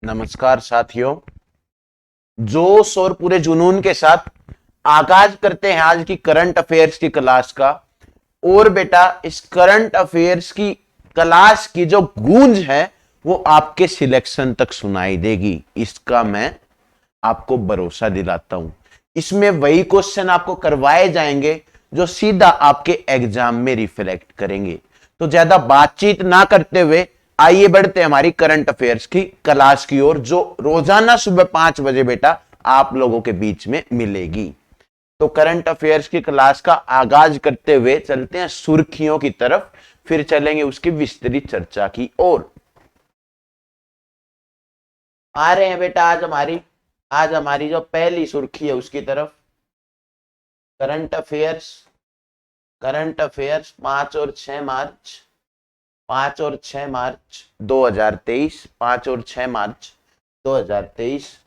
नमस्कार साथियों। जोश और पूरे जुनून के साथ आगाज करते हैं आज की करंट अफेयर्स की क्लास का। और बेटा, इस करंट अफेयर्स की क्लास की जो गूंज है वो आपके सिलेक्शन तक सुनाई देगी, इसका मैं आपको भरोसा दिलाता हूं। इसमें वही क्वेश्चन आपको करवाए जाएंगे जो सीधा आपके एग्जाम में रिफ्लेक्ट करेंगे। तो ज्यादा बातचीत ना करते हुए आइए बढ़ते हमारी करंट अफेयर्स की क्लास की ओर, जो रोजाना सुबह 5 बजे बेटा आप लोगों के बीच में मिलेगी। तो करंट अफेयर्स की क्लास का आगाज करते हुए चलते हैं सुर्खियों की तरफ, फिर चलेंगे उसकी विस्तृत चर्चा की ओर। आ रहे हैं बेटा आज हमारी जो पहली सुर्खी है उसकी तरफ। करंट अफेयर्स करंट अफेयर्स 5 और 6 मार्च 2023, 5 और 6 मार्च 2023।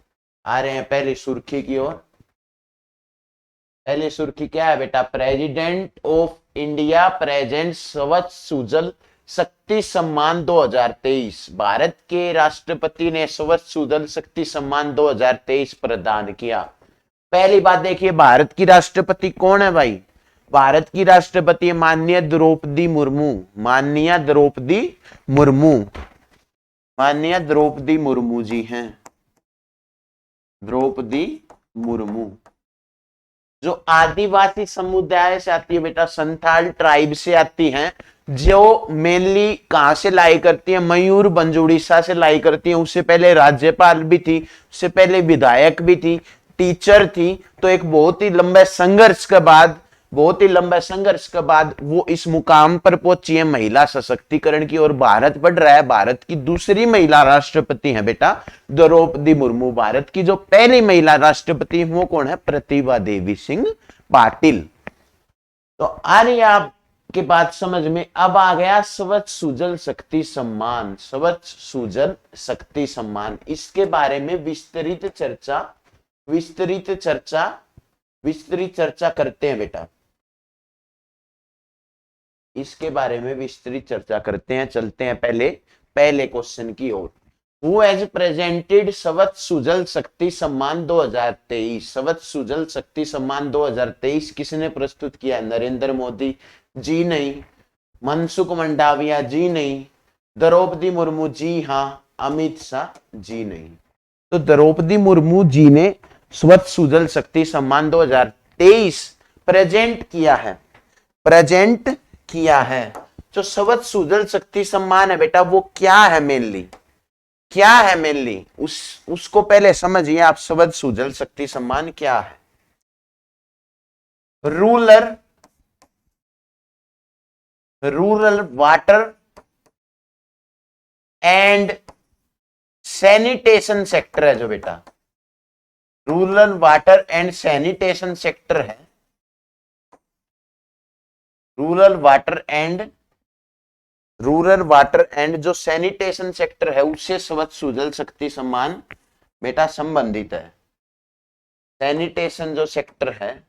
आ रहे हैं पहली सुर्खी की ओर। पहली सुर्खी क्या है बेटा? प्रेसिडेंट ऑफ इंडिया प्रेजेंट स्वच्छ सुजल शक्ति सम्मान 2023। भारत के राष्ट्रपति ने स्वच्छ सुजल शक्ति सम्मान 2023 प्रदान किया। पहली बात देखिए, भारत की राष्ट्रपति कौन है भाई? भारत की राष्ट्रपति माननीय द्रौपदी मुर्मू। माननीय द्रौपदी मुर्मू माननीय द्रौपदी मुर्मू जी हैं। द्रौपदी मुर्मू जो आदिवासी समुदाय से आती है बेटा, संथाल ट्राइब से आती हैं, जो मेनली कहां से लाई करती है? मयूरभंज उड़ीसा से लाई करती है। उससे पहले राज्यपाल भी थी, उससे पहले विधायक भी थी, टीचर थी। तो एक बहुत ही लंबे संघर्ष के बाद वो इस मुकाम पर पहुंची है महिला सशक्तिकरण की। और भारत बढ़ रहा है, भारत की दूसरी महिला राष्ट्रपति है बेटा द्रौपदी मुर्मू। भारत की जो पहली महिला राष्ट्रपति वो कौन है? प्रतिभा देवी सिंह पाटिल। तो आ रही आपकी बात समझ में? अब आ गया स्वच्छ सुजल शक्ति सम्मान। स्वच्छ सुजल शक्ति सम्मान, इसके बारे में विस्तृत चर्चा करते हैं बेटा। इसके बारे में विस्तृत चर्चा करते हैं। चलते हैं पहले क्वेश्चन की ओर। हु हैज प्रेजेंटेड स्वच्छ सुजल शक्ति सम्मान 2023? स्वच्छ सुजल शक्ति सम्मान 2023 किसने प्रस्तुत किया? नरेंद्र मोदी जी नहीं, मनसुख मंडाविया जी नहीं, द्रौपदी मुर्मू जी हां, अमित शाह जी नहीं। तो द्रौपदी मुर्मू जी ने स्वच्छ सुजल शक्ति सम्मान 2023 प्रेजेंट किया है। जो स्वच्छ सुजल शक्ति सम्मान है बेटा, वो क्या है मेनली उसको पहले समझिए आप। स्वच्छ सुजल शक्ति सम्मान क्या है? Rural water and sanitation sector है जो बेटा, rural water and sanitation sector है। रूरल वाटर एंड जो सैनिटेशन सेक्टर है उससे स्वच्छ सुजल शक्ति सम्मान बेटा संबंधित है। सैनिटेशन जो सेक्टर है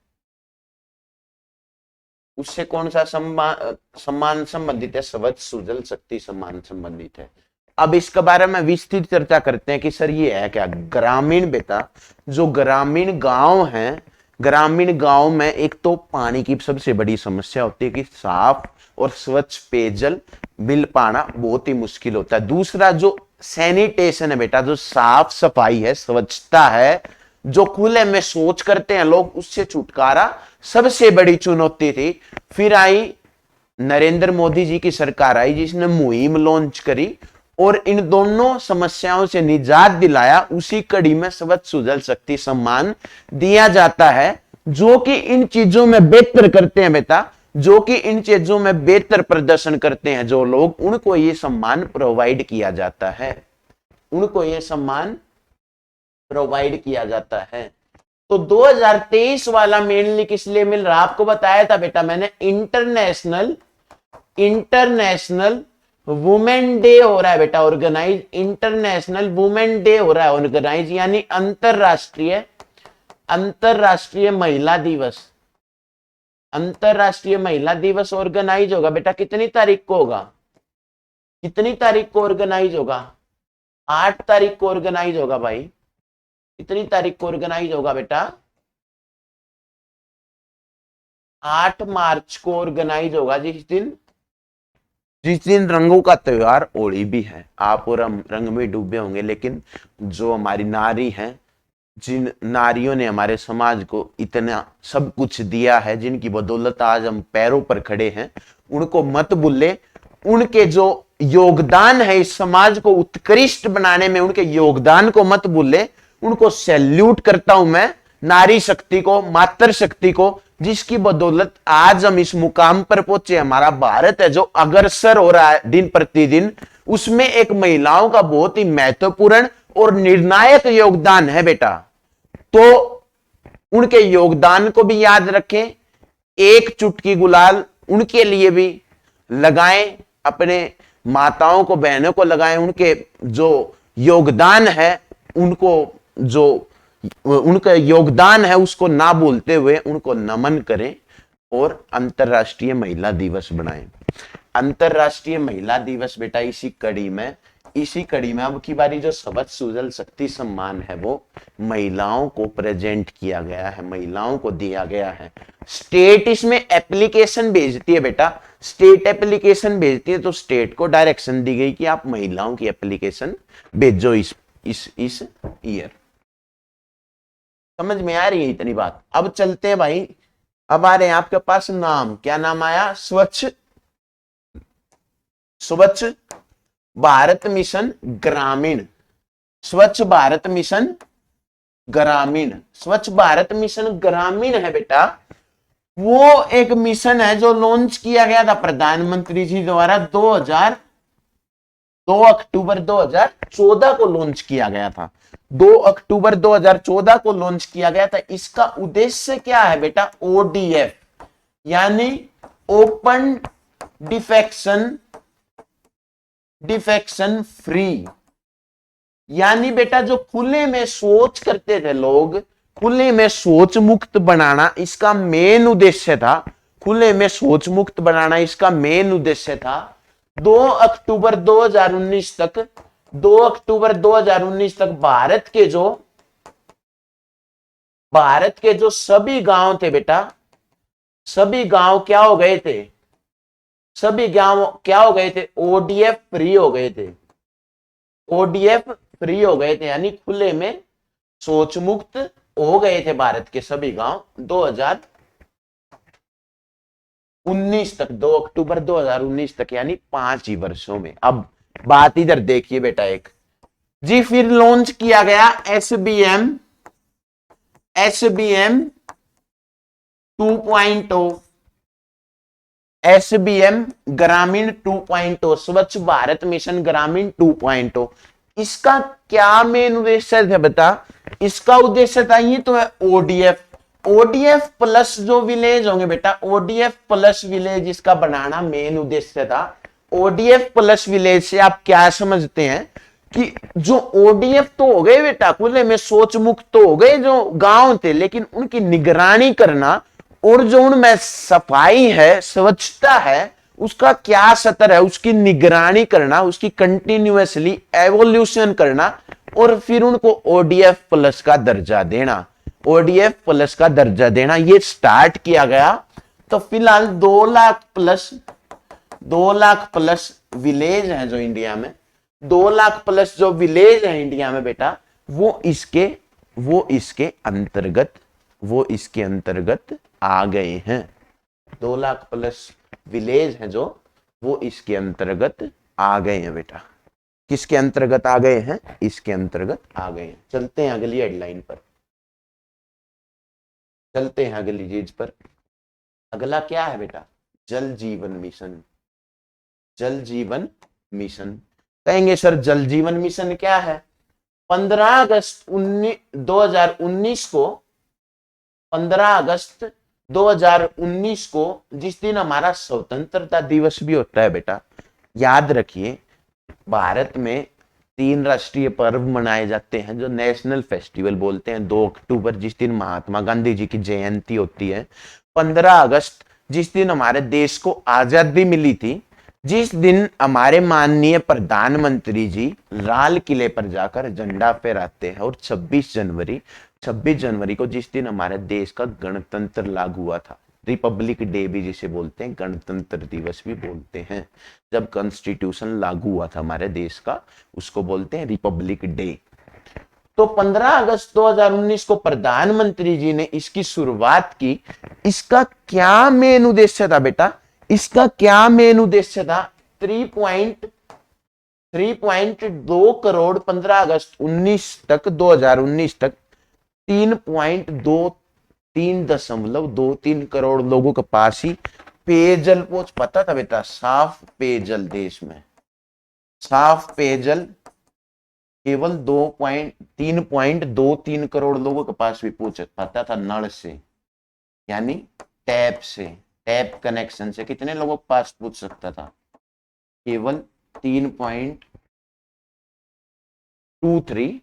उससे कौन सा सम्मान संबंधित है? स्वच्छ सुजल शक्ति सम्मान संबंधित है। अब इसके बारे में विस्तृत चर्चा करते हैं कि सर ये है क्या? ग्रामीण बेटा, जो ग्रामीण गांव में एक तो पानी की सबसे बड़ी समस्या होती है कि साफ और स्वच्छ पेयजल मिल पाना बहुत ही मुश्किल होता है। दूसरा जो सैनिटेशन है बेटा, जो साफ सफाई है, स्वच्छता है, जो खुले में शौच करते हैं लोग, उससे छुटकारा सबसे बड़ी चुनौती थी। फिर आई नरेंद्र मोदी जी की सरकार आई जिसने मुहिम लॉन्च करी और इन दोनों समस्याओं से निजात दिलाया। उसी कड़ी में स्वच्छ सुजल शक्ति सम्मान दिया जाता है। जो कि इन चीजों में बेहतर करते हैं बेटा, जो कि इन चीजों में बेहतर प्रदर्शन करते हैं जो लोग, उनको ये सम्मान प्रोवाइड किया जाता है। तो 2023 वाला मेनली किस लिए मिल रहा? आपको बताया था बेटा मैंने, इंटरनेशनल वुमेन डे हो रहा है बेटा ऑर्गेनाइज। इंटरनेशनल वुमेन डे हो रहा है ऑर्गेनाइज, यानी अंतरराष्ट्रीय महिला दिवस। अंतरराष्ट्रीय महिला दिवस ऑर्गेनाइज होगा बेटा कितनी तारीख को ऑर्गेनाइज होगा? 8 तारीख को ऑर्गेनाइज होगा भाई। कितनी तारीख को ऑर्गेनाइज होगा बेटा? 8 मार्च को ऑर्गेनाइज होगा, जिस दिन रंगों का त्योहार होली भी है। आप और हम रंग में डूबे होंगे, लेकिन जो हमारी नारी हैं, जिन नारियों ने हमारे समाज को इतना सब कुछ दिया है, जिनकी बदौलत आज हम पैरों पर खड़े हैं, उनको मत भूले। उनके जो योगदान है इस समाज को उत्कृष्ट बनाने में, उनके योगदान को मत भूले। उनको सैल्यूट करता हूं मैं, नारी शक्ति को, मातृ शक्ति को, जिसकी बदौलत आज हम इस मुकाम पर पहुंचे। हमारा भारत है जो अग्रसर हो रहा है दिन प्रतिदिन, उसमें एक महिलाओं का बहुत ही महत्वपूर्ण और निर्णायक योगदान है बेटा। तो उनके योगदान को भी याद रखें। एक चुटकी गुलाल उनके लिए भी लगाएं, अपने माताओं को, बहनों को लगाएं। उनके जो योगदान है, उनको जो उनका योगदान है उसको ना भूलते हुए उनको नमन करें और अंतर्राष्ट्रीय महिला दिवस बनाएं। अंतर्राष्ट्रीय महिला दिवस बेटा इसी कड़ी में अब की बारी जो सबज सुजल शक्ति सम्मान है वो महिलाओं को प्रेजेंट किया गया है, महिलाओं को दिया गया है। स्टेट इसमें एप्लीकेशन भेजती है बेटा, स्टेट एप्लीकेशन भेजती है, तो स्टेट को डायरेक्शन दी गई कि आप महिलाओं की एप्लीकेशन भेजो इस ईयर। समझ में आ रही है इतनी बात? अब चलते हैं भाई, अब आ रहे हैं आपके पास नाम। क्या नाम आया? स्वच्छ भारत मिशन ग्रामीण। स्वच्छ भारत मिशन ग्रामीण, स्वच्छ भारत मिशन ग्रामीण है बेटा, वो एक मिशन है जो लॉन्च किया गया था प्रधानमंत्री जी द्वारा 2 अक्टूबर 2014 को लॉन्च किया गया था। 2 अक्टूबर 2014 को लॉन्च किया गया था। इसका उद्देश्य क्या है बेटा? ओडीएफ यानी ओपन डिफेक्शन फ्री, यानी बेटा जो खुले में शौच करते थे लोग, खुले में शौच मुक्त बनाना इसका मेन उद्देश्य था। खुले में शौच मुक्त बनाना इसका मेन उद्देश्य था। 2 अक्टूबर 2019 तक भारत के जो सभी गांव थे बेटा, सभी गांव क्या हो गए थे? ओडीएफ फ्री हो गए थे। ओडीएफ फ्री हो गए थे यानी खुले में शौच मुक्त हो गए थे भारत के सभी गांव 2019 तक, 2 अक्टूबर 2019 तक, यानी 5 ही वर्षों में। अब बात इधर देखिए बेटा एक जी, फिर लॉन्च किया गया एसबीएम 2.0, एसबीएम ग्रामीण 2.0, स्वच्छ भारत मिशन ग्रामीण 2.0। इसका क्या मेन उद्देश्य था बता? इसका उद्देश्य था, ये तो है ओडीएफ प्लस जो विलेज होंगे बेटा, ओडीएफ प्लस विलेज इसका बनाना मेन उद्देश्य था। ओडीएफ प्लस विलेज से आप क्या समझते हैं कि जो ओडीएफ तो हो गए बेटा, खुले में शौच मुक्त तो हो गए जो गांव थे, लेकिन उनकी निगरानी करना और जो उनमें सफाई है, स्वच्छता है, उसका क्या स्तर है, उसकी निगरानी करना, उसकी कंटिन्यूअसली एवोल्यूशन करना और फिर उनको ओडीएफ प्लस का दर्जा देना, ओडीएफ प्लस का दर्जा देना, ये स्टार्ट किया गया। तो फिलहाल 2 लाख प्लस विलेज हैं जो इंडिया में, 2 लाख प्लस जो विलेज है इंडिया में बेटा, वो इसके अंतर्गत आ गए हैं। 2 लाख प्लस विलेज हैं जो वो इसके अंतर्गत आ गए हैं बेटा। किसके अंतर्गत आ गए हैं? इसके अंतर्गत आ गए हैं। चलते हैं अगली हेडलाइन पर, चलते हैं अगली चीज पर। अगला क्या है बेटा? जल जीवन मिशन। जल जीवन मिशन कहेंगे सर, जल जीवन मिशन क्या है? 15 अगस्त 2019 को 15 अगस्त 2019 को जिस दिन हमारा स्वतंत्रता दिवस भी होता है बेटा, याद रखिए भारत में 3 राष्ट्रीय पर्व मनाए जाते हैं जो नेशनल फेस्टिवल बोलते हैं। 2 अक्टूबर जिस दिन महात्मा गांधी जी की जयंती होती है, 15 अगस्त जिस दिन हमारे देश को आजादी मिली थी, जिस दिन हमारे माननीय प्रधानमंत्री जी लाल किले पर जाकर झंडा फहराते हैं, और 26 जनवरी को जिस दिन हमारे देश का गणतंत्र लागू हुआ था, रिपब्लिक डे भी जिसे बोलते हैं, गणतंत्र दिवस भी बोलते हैं, जब कॉन्स्टिट्यूशन लागू हुआ था हमारे देश का, उसको बोलते हैं रिपब्लिक डे। तो 15 अगस्त 2019 को प्रधानमंत्री जी ने इसकी शुरुआत की। इसका क्या मेन उद्देश्य था बेटा? इसका क्या मेन उद्देश्य था? 3.2 करोड़ 15 अगस्त 2019 तक 3.23 करोड़ लोगों के पास ही पेयजल पहुंच पाता था बेटा। साफ पेयजल, देश में साफ पेयजल केवल 3.23 करोड़ लोगों के पास भी पहुंच पाता था नल से, यानी टैप से, टैप कनेक्शन से। कितने लोगों के पास पूछ सकता था? केवल 3.23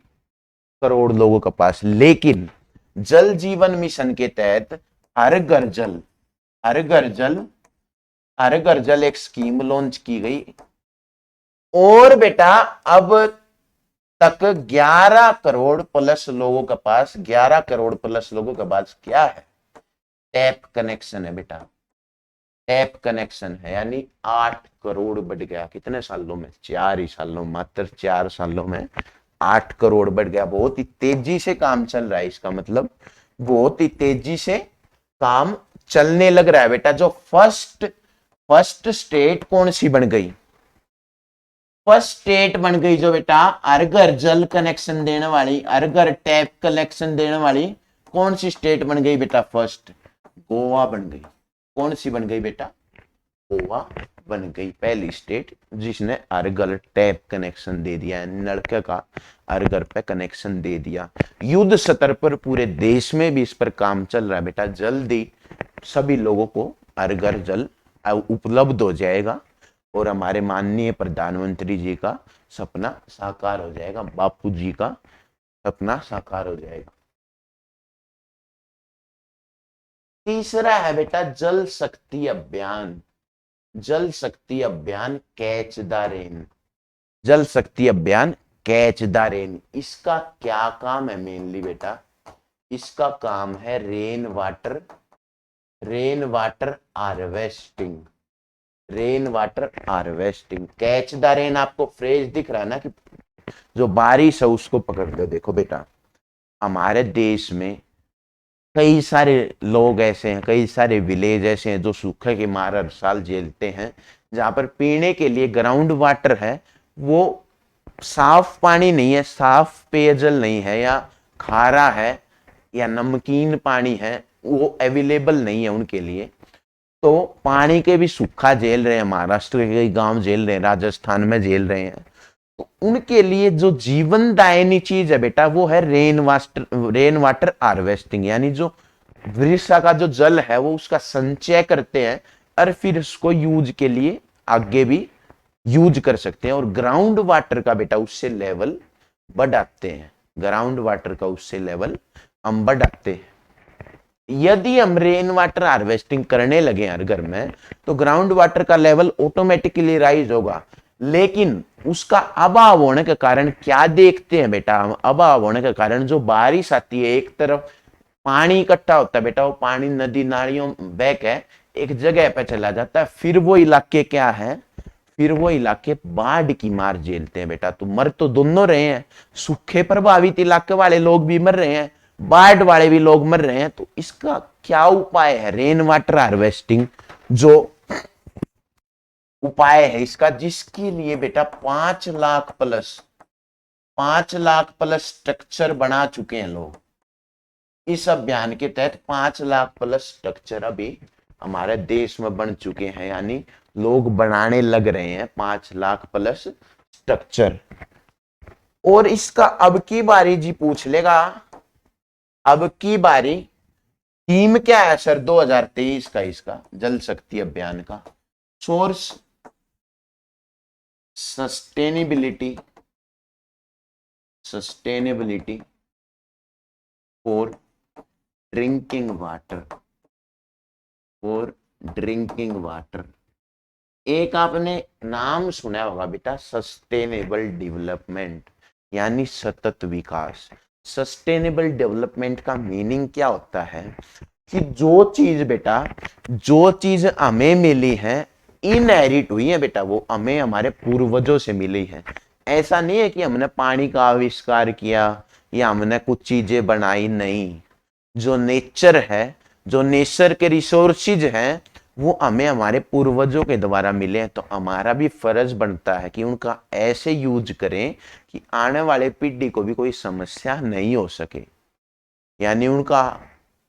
करोड़ लोगों के पास। लेकिन जल जीवन मिशन के तहत हर घर जल, हर घर जल, हर घर जल एक स्कीम लॉन्च की गई। और बेटा अब तक 11 करोड़ प्लस लोगों के पास, 11 करोड़ प्लस लोगों के पास क्या है? टैप कनेक्शन है बेटा, टैप कनेक्शन है। यानी 8 करोड़ बढ़ गया। कितने सालों में? 4 ही सालों, मात्र 4 सालों में 8 करोड़ बढ़ गया। बहुत ही तेजी से काम चल रहा है, इसका मतलब बहुत ही तेजी से काम चलने लग रहा है बेटा। जो फर्स्ट स्टेट कौन सी बन गई? फर्स्ट स्टेट बन गई जो बेटा हर घर जल कनेक्शन देने वाली, हर घर टैप कलेक्शन देने वाली, कौन सी स्टेट बन गई बेटा? फर्स्ट गोवा बन गई। कौन सी बन गई बेटा? गोवा बन गई पहली स्टेट जिसने हर घर टैप कनेक्शन दे दिया है, नलके का हर घर पे कनेक्शन दे दिया। युद्ध स्तर पर पूरे देश में भी इस पर काम चल रहा है बेटा। जल्दी सभी लोगों को हर घर जल उपलब्ध हो जाएगा और हमारे माननीय प्रधानमंत्री जी का सपना साकार हो जाएगा, बापू जी का सपना साकार हो जाएगा। तीसरा है बेटा जल शक्ति अभियान। जल शक्ति अभियान कैच द रेन। जल शक्ति अभियान कैच द रेन। इसका क्या काम है मेनली बेटा? इसका काम है rain water harvesting. Rain water harvesting. Catch the rain आपको फ्रेज दिख रहा है ना, कि जो बारिश है उसको पकड़ लो। देखो बेटा, हमारे देश में कई सारे लोग ऐसे हैं, कई सारे विलेज ऐसे हैं जो सूखे की मार हर साल झेलते हैं, जहां पर पीने के लिए ग्राउंड वाटर है, वो साफ पानी नहीं है, साफ पेयजल नहीं है, या खारा है या नमकीन पानी है, वो अवेलेबल नहीं है उनके लिए। तो पानी के भी सूखा झेल रहे हैं, महाराष्ट्र के कई गांव झेल रहे हैं, राजस्थान में झेल रहे हैं। तो उनके लिए जो जीवनदायिनी चीज है बेटा वो है रेन वाटर हार्वेस्टिंग। यानी जो वर्षा का जो जल है वो उसका संचय करते हैं और फिर उसको यूज के लिए आगे भी यूज कर सकते हैं। और ग्राउंड वाटर का बेटा उससे लेवल बढ़ाते हैं, ग्राउंड वाटर का उससे लेवल हम बढ़ाते हैं। यदि हम रेन वाटर हार्वेस्टिंग करने लगे हर घर में, तो ग्राउंड वाटर का लेवल ऑटोमेटिकली राइज होगा। लेकिन उसका अभाव होने के कारण क्या देखते हैं बेटा हम? अभाव होने के कारण जो बारिश आती है, एक तरफ पानी इकट्ठा होता है बेटा, वो पानी नदी नालियों बह के एक जगह पे चला जाता है। फिर वो इलाके क्या है? फिर वो इलाके बाढ़ की मार झेलते हैं बेटा। तो मर तो दोनों रहे हैं, सूखे प्रभावित इलाके वाले लोग भी मर रहे हैं, बाढ़ वाले भी लोग मर रहे हैं। तो इसका क्या उपाय है? रेन वाटर हार्वेस्टिंग जो उपाय है इसका, जिसके लिए बेटा 5 लाख प्लस स्ट्रक्चर बना चुके हैं लोग। इस अभियान के तहत 5 लाख प्लस स्ट्रक्चर अभी हमारे देश में बन चुके हैं, यानी लोग बनाने लग रहे हैं 5 लाख प्लस स्ट्रक्चर। और इसका अब की बारी जी पूछ लेगा, अब की बारी थीम क्या है सर 2023 का इसका जल शक्ति अभियान का? Source sustainability for drinking water, एक आपने नाम सुना होगा बेटा, सस्टेनेबल डेवलपमेंट यानी सतत विकास। सस्टेनेबल डेवलपमेंट का मीनिंग क्या होता है कि जो चीज बेटा, जो चीज हमें मिली है, इनहेरिट हुई है बेटा, वो हमें हमारे पूर्वजों से मिली है। ऐसा नहीं है कि हमने पानी का आविष्कार किया या हमने कुछ चीजें बनाई, नहीं। जो नेचर है, जो नेचर के रिसोर्सेज हैं, वो हमें हमारे पूर्वजों के द्वारा मिले हैं। तो हमारा भी फर्ज बनता है कि उनका ऐसे यूज करें कि आने वाले पीढ़ी को भी कोई समस्या नहीं हो सके। यानी उनका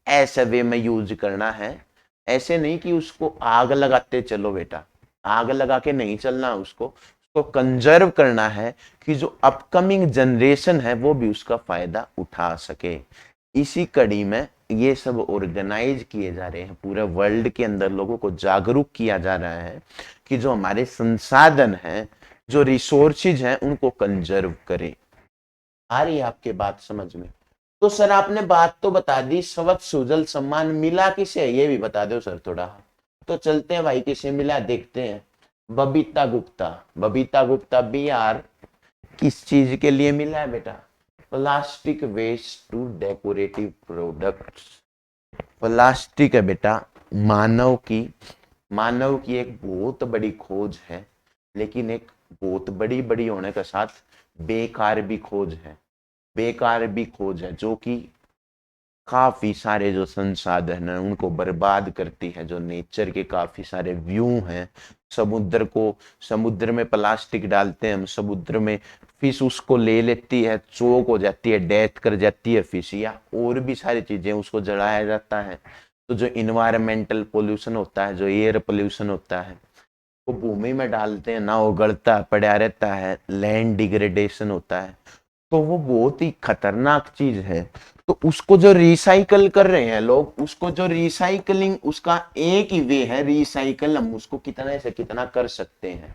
ऐसे वे में यूज करना है, ऐसे नहीं कि उसको आग लगाते चलो बेटा, आग लगा के नहीं चलना, उसको कंजर्व करना है कि जो अपकमिंग जनरेशन है वो भी उसका फायदा उठा सके। इसी कड़ी में ये सब ऑर्गेनाइज किए जा रहे हैं, पूरे वर्ल्ड के अंदर लोगों को जागरूक किया जा रहा है कि जो हमारे संसाधन हैं, जो रिसोर्सेज हैं, उनको कंजर्व करें। आ रही है आपके बात समझ में? तो सर आपने बात तो बता दी, स्वच्छ सुजल सम्मान मिला किसे, ये भी बता दो सर थोड़ा। तो चलते हैं भाई, किसे मिला देखते हैं। बबीता गुप्ता, बबीता गुप्ता बिहार, किस चीज के लिए मिला है बेटा? Plastic waste to decorative products. Plastic है बेटा, मानव की एक बहुत बड़ी खोज है, लेकिन एक बहुत बड़ी बड़ी होने के साथ बेकार भी खोज है। बेकार भी खोज है जो कि काफी सारे जो संसाधन हैं उनको बर्बाद करती है। जो नेचर के काफी सारे व्यू हैं, समुद्र में प्लास्टिक डालते हैं हम, समुद्र में फिश उसको ले लेती है, चोक हो जाती है, डेथ कर जाती है फिश, या और भी सारी चीजें, उसको जलाया जाता है। तो जो इन्वायरमेंटल पोल्यूशन होता है, जो एयर पोल्यूशन होता है, वो भूमि में डालते हैं ना, वो गलता पड़ा रहता है, लैंड डिग्रेडेशन होता है। तो वो बहुत ही खतरनाक चीज है। तो उसको जो रिसाइकल कर रहे हैं लोग, उसको जो रिसाइकलिंग, उसका एक ही वे है रिसाइकल, हम उसको कितना से कितना कर सकते हैं।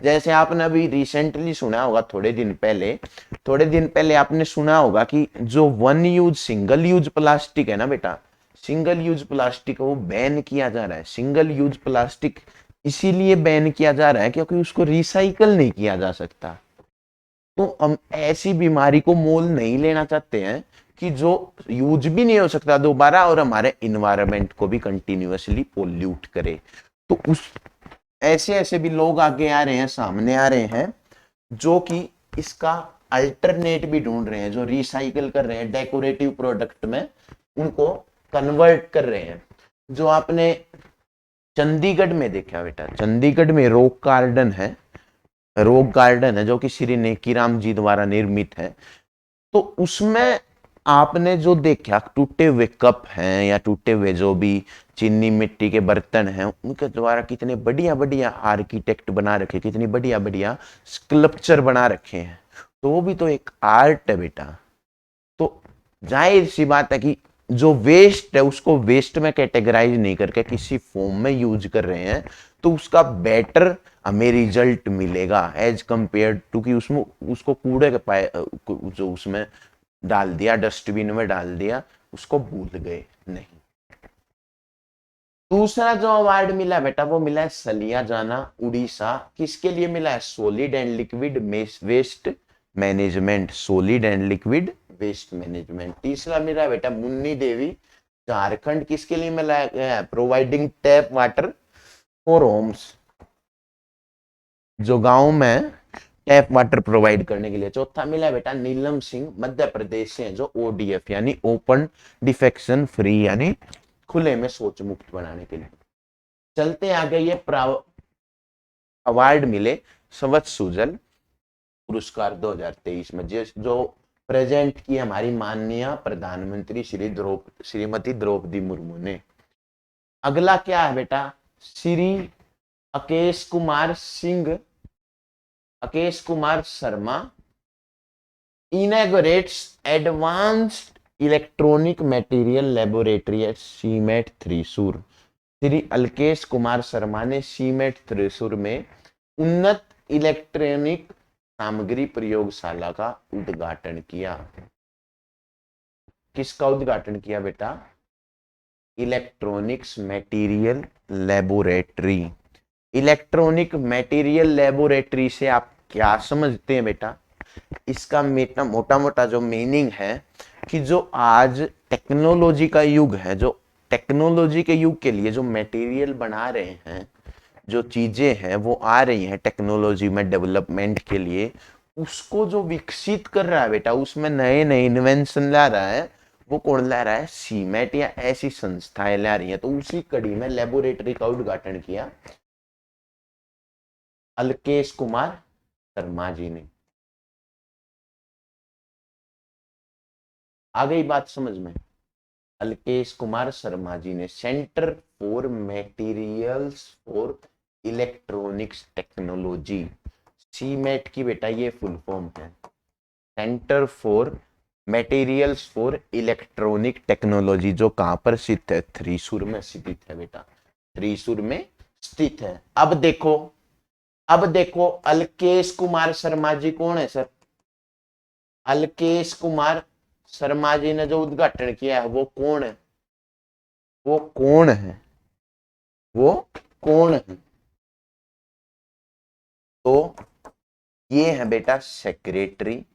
जैसे आपने अभी रिसेंटली सुना होगा, थोड़े दिन पहले आपने सुना होगा कि जो one use single use plastic है ना बेटा, सिंगल यूज प्लास्टिक वो बैन किया जा रहा है। सिंगल यूज प्लास्टिक इसीलिए बैन किया जा रहा है क्योंकि उसको रिसाइकल नहीं किया जा सकता। तो हम ऐसी बीमारी को मोल नहीं लेना चाहते हैं कि जो यूज भी नहीं हो सकता दोबारा और हमारे इन्वायरमेंट को भी कंटिन्यूअसली पोल्यूट करे। तो उस ऐसे ऐसे भी लोग आगे आ रहे हैं, सामने आ रहे हैं, जो कि इसका अल्टरनेट भी ढूंढ रहे हैं, जो रिसाइकल कर रहे हैं, डेकोरेटिव प्रोडक्ट में उनको कन्वर्ट कर रहे हैं। जो आपने चंडीगढ़ में देखा बेटा, चंडीगढ़ में रॉक गार्डन है जो कि श्री नेकीराम जी द्वारा निर्मित है। तो उसमें आपने जो देखा, टूटे हुए कप हैं या टूटे हुए जो भी चीनी मिट्टी के बर्तन हैं, उनके द्वारा कितने बढ़िया बढ़िया आर्किटेक्ट बना रखे, कितनी बढ़िया बढ़िया स्कल्पचर बना रखे हैं। तो वो भी तो एक आर्ट है बेटा। तो जाहिर सी बात है कि जो वेस्ट है उसको वेस्ट में कैटेगराइज नहीं करके किसी फॉर्म में यूज कर रहे हैं, तो उसका बेटर हमें रिजल्ट मिलेगा एज कंपेयर टू कि उसमें उसको कूड़े के पाए जो उसमें डाल दिया, डस्टबिन में डाल दिया, उसको भूल गए नहीं। दूसरा जो अवार्ड मिला बेटा वो मिला है सलिया जाना उड़ीसा। किसके लिए मिला है? Solid and liquid waste management, solid and liquid waste management. तीसरा मिला बेटा मुन्नी देवी झारखंड। किसके लिए मिला है? Providing tap water for homes, जो गांव में टैप वाटर प्रोवाइड करने के लिए। चौथा मिला बेटा नीलम सिंह मध्य प्रदेश से, जो ओडीएफ यानी ओपन डिफेक्शन फ्री यानी खुले में शौच मुक्त बनाने के लिए। चलते आगे, ये अवार्ड मिले स्वच्छ सुजल पुरस्कार 2023 में, जो प्रेजेंट की हमारी माननीय प्रधानमंत्री श्रीमती द्रौपदी मुर्मू ने। अगला क्या है बेटा? Shri Akesh Kumar Sharma inaugurates advanced electronic material laboratory at CMET Thrissur. Shri Alkesh Kumar Sharma ने सीमेट थ्रीसुर में उन्नत इलेक्ट्रॉनिक सामग्री प्रयोगशाला का उद्घाटन किया। किसका उद्घाटन किया बेटा? Electronics material laboratory. Electronic material laboratory से आप क्या समझते हैं बेटा? इसका मोटा मोटा जो मीनिंग है कि जो आज टेक्नोलॉजी का युग है, जो टेक्नोलॉजी के युग के लिए जो मटेरियल बना रहे हैं, जो चीजें हैं वो आ रही हैं टेक्नोलॉजी में डेवलपमेंट के लिए, उसको जो विकसित कर रहा है बेटा, उसमें नए नए इन्वेंशन ला रहा है, वो कौन ला रहा है? सीमेट या ऐसी संस्थाएं ला रही हैं। तो उसी कड़ी में लेबोरेटरी का उद्घाटन किया अलकेश कुमार शर्मा जी ने। आ गई बात समझ में? अलकेश कुमार शर्मा जी ने centre for materials for electronics technology, CMET की बेटा ये फुल फॉर्म है, centre for materials for electronic technology, जो कहां पर स्थित है? थ्रीसुर में स्थित है बेटा, थ्रीसुर में स्थित है। अब देखो अलकेश कुमार शर्मा जी कौन है सर? अलकेश कुमार शर्मा जी ने जो उद्घाटन किया है वो कौन है? वो कौन है? वो कौन है? तो ये है बेटा secretary,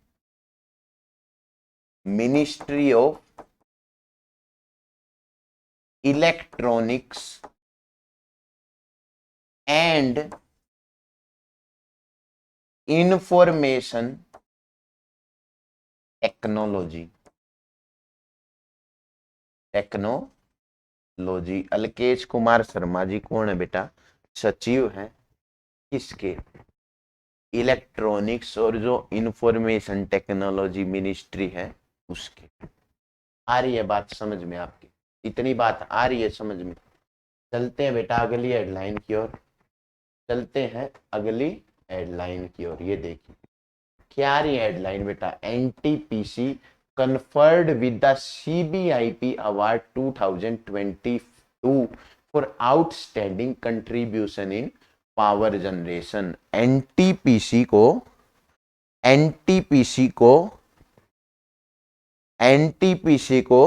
ministry of electronics and information technology. Technology. Alkesh Kumar Sharma ji कौन है बेटा? सचिव है किसके? इलेक्ट्रॉनिक्स और जो इंफॉर्मेशन टेक्नोलॉजी मिनिस्ट्री है उसके। आ रही है बात समझ में आपकी? इतनी बात आ रही है समझ में? चलते हैं बेटा अगली हेडलाइन की ओर, चलते हैं अगली हेडलाइन की ओर। ये देखिए क्या रही हेडलाइन बेटा? NTPC conferred with the CBIP Award 2022 for outstanding contribution in power generation. NTPC को एनटीपीसी को एनटीपीसी को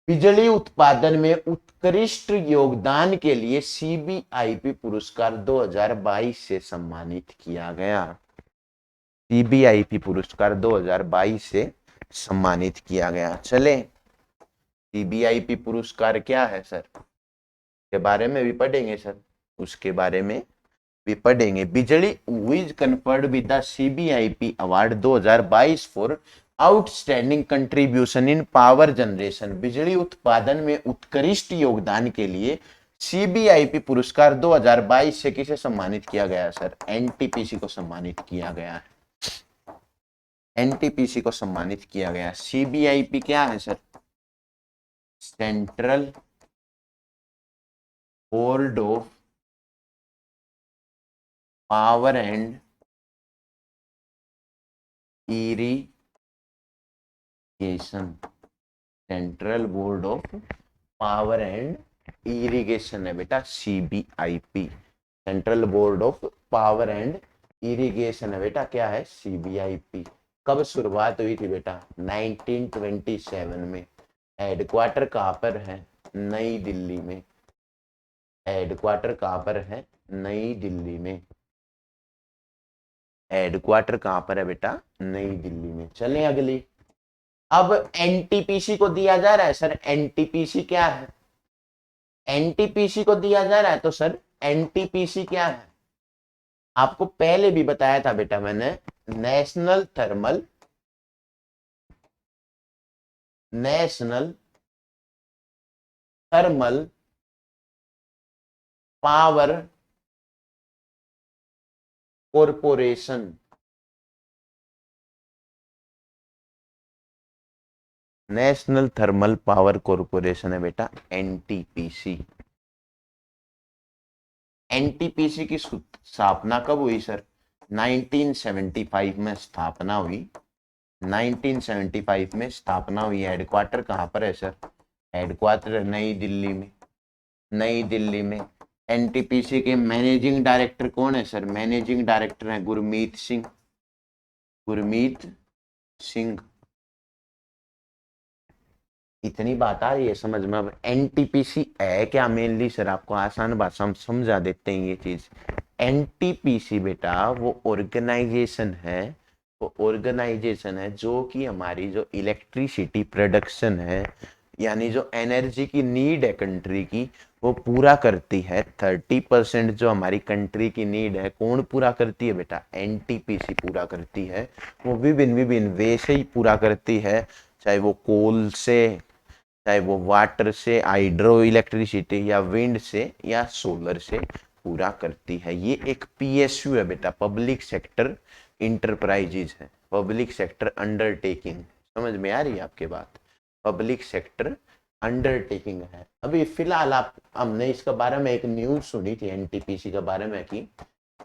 बिजली उत्पादन में उत्कृष्ट योगदान के लिए सीबीआईपी पुरस्कार 2022 से सम्मानित किया गया। सीबीआईपी पुरस्कार 2022 से सम्मानित किया गया। चले सीबीआईपी पुरस्कार क्या है सर, के बारे में भी पढ़ेंगे सर, उसके बारे में भी पढ़ेंगे। बिजली is conferred with the CBIP award 2022 for outstanding contribution in power generation. बिजली उत्पादन में उत्कृष्ट योगदान के लिए सीबीआईपी पुरस्कार 2022 से किसे सम्मानित किया गया सर? एनटीपीसी को सम्मानित किया गया है। एनटीपीसी को सम्मानित किया गया। सीबीआईपी क्या है सर? Central board of power and irrigation. Central board of power and irrigation है बेटा CBIP. Central board of power and irrigation है बेटा, क्या है? सीबीआईपी। कब शुरुआत हुई थी बेटा? 1927 में। हेडक्वार्टर कहां पर है? नई दिल्ली में। हेडक्वार्टर कहां पर है? नई दिल्ली में। हेडक्वार्टर कहां पर है बेटा? नई दिल्ली में। चलें अगली। अब एनटीपीसी को दिया जा रहा है सर, एनटीपीसी क्या है? एनटीपीसी को दिया जा रहा है तो सर एनटीपीसी क्या है? आपको पहले भी बताया था बेटा मैंने, national thermal power corporation. National thermal power corporation है बेटा एनटीपीसी। एनटीपीसी की स्थापना कब हुई सर? 1975 में स्थापना हुई। 1975 में स्थापना हुई। हेडक्वार्टर कहां पर है सर? हेडक्वार्टर नई दिल्ली में। नई दिल्ली में। एनटीपीसी के मैनेजिंग डायरेक्टर कौन है सर? मैनेजिंग डायरेक्टर है गुरमीत सिंह। गुरमीत सिंह। इतनी बात आ रही है समझ में। अब एनटीपीसी है क्या मेनली सर, आपको आसान भाषा में समझा देते हैं ये चीज। एनटीपीसी बेटा वो ऑर्गेनाइजेशन है, वो ऑर्गेनाइजेशन है जो कि हमारी जो इलेक्ट्रिसिटी प्रोडक्शन है, यानी जो एनर्जी की नीड है कंट्री की, वो पूरा करती है। 30% जो हमारी कंट्री की नीड है कौन पूरा करती है बेटा, एनटीपीसी पूरा करती है। वो विभिन्न विभिन्न वे से ही पूरा करती है, चाहे वो कोल से, चाहे वो वाटर से, हाइड्रो इलेक्ट्रिसिटी, या विंड से, या सोलर से पूरा करती है। ये एक पीएसयू है बेटा, पब्लिक सेक्टर इंटरप्राइजेज है, पब्लिक सेक्टर अंडरटेकिंग। समझ में आ रही है आपके बात, पब्लिक सेक्टर अंडरटेकिंग है। अभी फिलहाल आप हमने इसके बारे में एक न्यूज सुनी थी एनटीपीसी के बारे में कि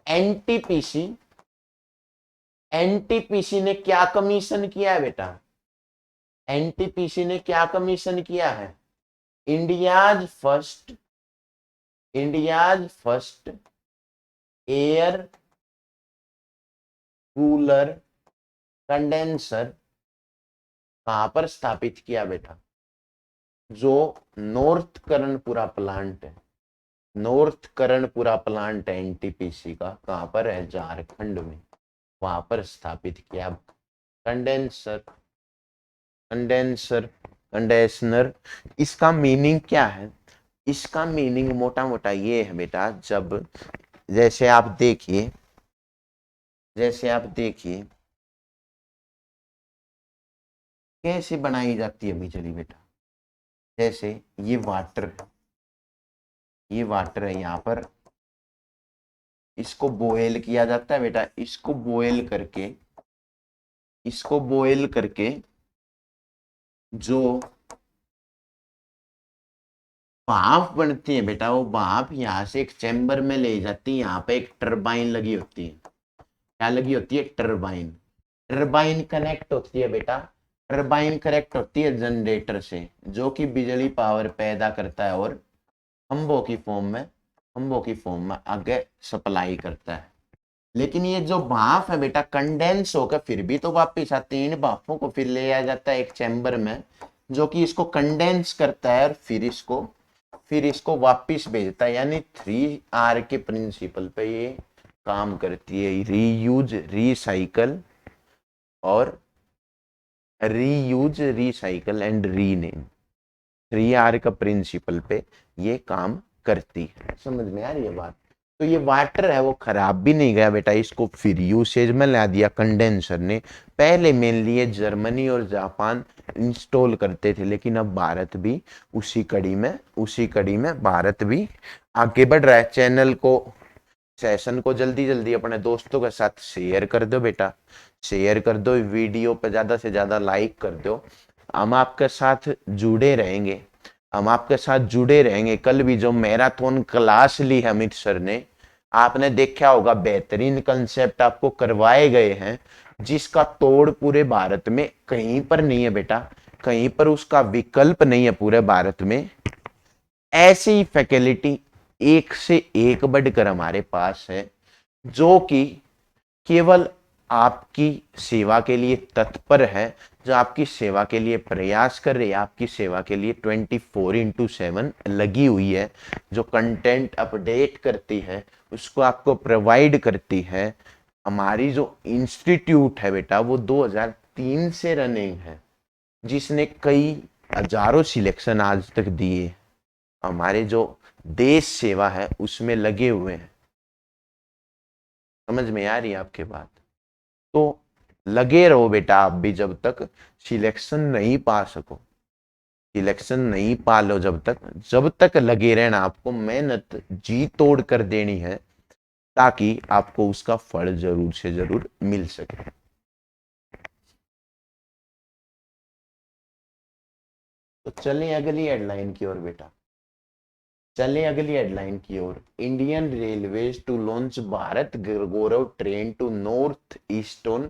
एनटीपीसी एनटीपीसी ने क्या कमीशन किया है बेटा, एनटीपीसी ने क्या कमीशन किया है, India's first air cooler condenser कहां पर स्थापित किया बेटा, जो नॉर्थ कर्णपुरा प्लांट है, नॉर्थ कर्णपुरा प्लांट है एनटीपीसी का, कहां पर है, झारखंड में, वहां पर स्थापित किया। कंडेंसर कंडेंसर कंडेंसर इसका मीनिंग क्या है, इसका मीनिंग मोटा मोटा ये है बेटा, जब जैसे आप देखिए, जैसे आप देखिए कैसे बनाई जाती है बिजली बेटा। जैसे ये वाटर है, ये वाटर है, यहाँ पर इसको बॉयल किया जाता है बेटा, इसको बॉयल करके जो भाप बनती है बेटा, वो भाप यहाँ से एक चैम्बर में ले जाती है, यहाँ पे एक टरबाइन लगी होती है। क्या लगी होती है, टरबाइन। टरबाइन कनेक्ट होती है बेटा, टरबाइन कनेक्ट होती है जनरेटर से, जो कि बिजली पावर पैदा करता है और खंभों की फॉर्म में आगे सप्लाई करता है। लेकिन ये जो भाप है बेटा कंडेंस होकर फिर भी तो वापिस आते हैं, इन भापों को फिर ले आ जाता है एक चैम्बर में, जो कि इसको कंडेंस करता है और फिर इसको वापिस भेजता है। यानी 3R के प्रिंसिपल पे ये काम करती है, रीयूज, रिसाइकल और reuse, recycle and rename. 3R का प्रिंसिपल पे ये काम करती है। समझ में आ रही है बात। तो ये वाटर है वो खराब भी नहीं गया बेटा, इसको फिर यूसेज में ला दिया कंडेंसर ने। पहले मेनली ये जर्मनी और जापान इंस्टॉल करते थे, लेकिन अब भारत भी उसी कड़ी में भारत भी आगे बढ़ रहा है। चैनल को, सेशन को जल्दी जल्दी अपने दोस्तों के साथ शेयर कर दो बेटा, शेयर कर दो, वीडियो पे ज्यादा से ज्यादा लाइक कर दो। हम आपके साथ जुड़े रहेंगे, कल भी जो मैराथन क्लास ली है अमित सर ने, आपने देखा होगा, बेहतरीन कंसेप्ट आपको करवाए गए हैं, जिसका तोड़ पूरे भारत में कहीं पर नहीं है बेटा, कहीं पर उसका विकल्प नहीं है पूरे भारत में। ऐसी फैकल्टी एक से एक बढ़कर हमारे पास है, जो कि केवल आपकी सेवा के लिए तत्पर है, जो आपकी सेवा के लिए प्रयास कर रही है, आपकी सेवा के लिए 24/7 लगी हुई है, जो कंटेंट अपडेट करती है उसको आपको प्रोवाइड करती है। हमारी जो इंस्टीट्यूट है बेटा वो 2003 से रनिंग है, जिसने कई हजारों सिलेक्शन आज तक दिए। हमारे जो देश सेवा है उसमें लगे हुए हैं। समझ में आ रही है आपके बात। तो लगे रहो बेटा आप भी, सिलेक्शन नहीं पा लो, जब तक लगे रहना, आपको मेहनत जी तोड़ कर देनी है, ताकि आपको उसका फल जरूर से जरूर मिल सके। तो चलें अगली हेडलाइन की ओर बेटा, Indian railways to launch Bharat Gaurav train to north east on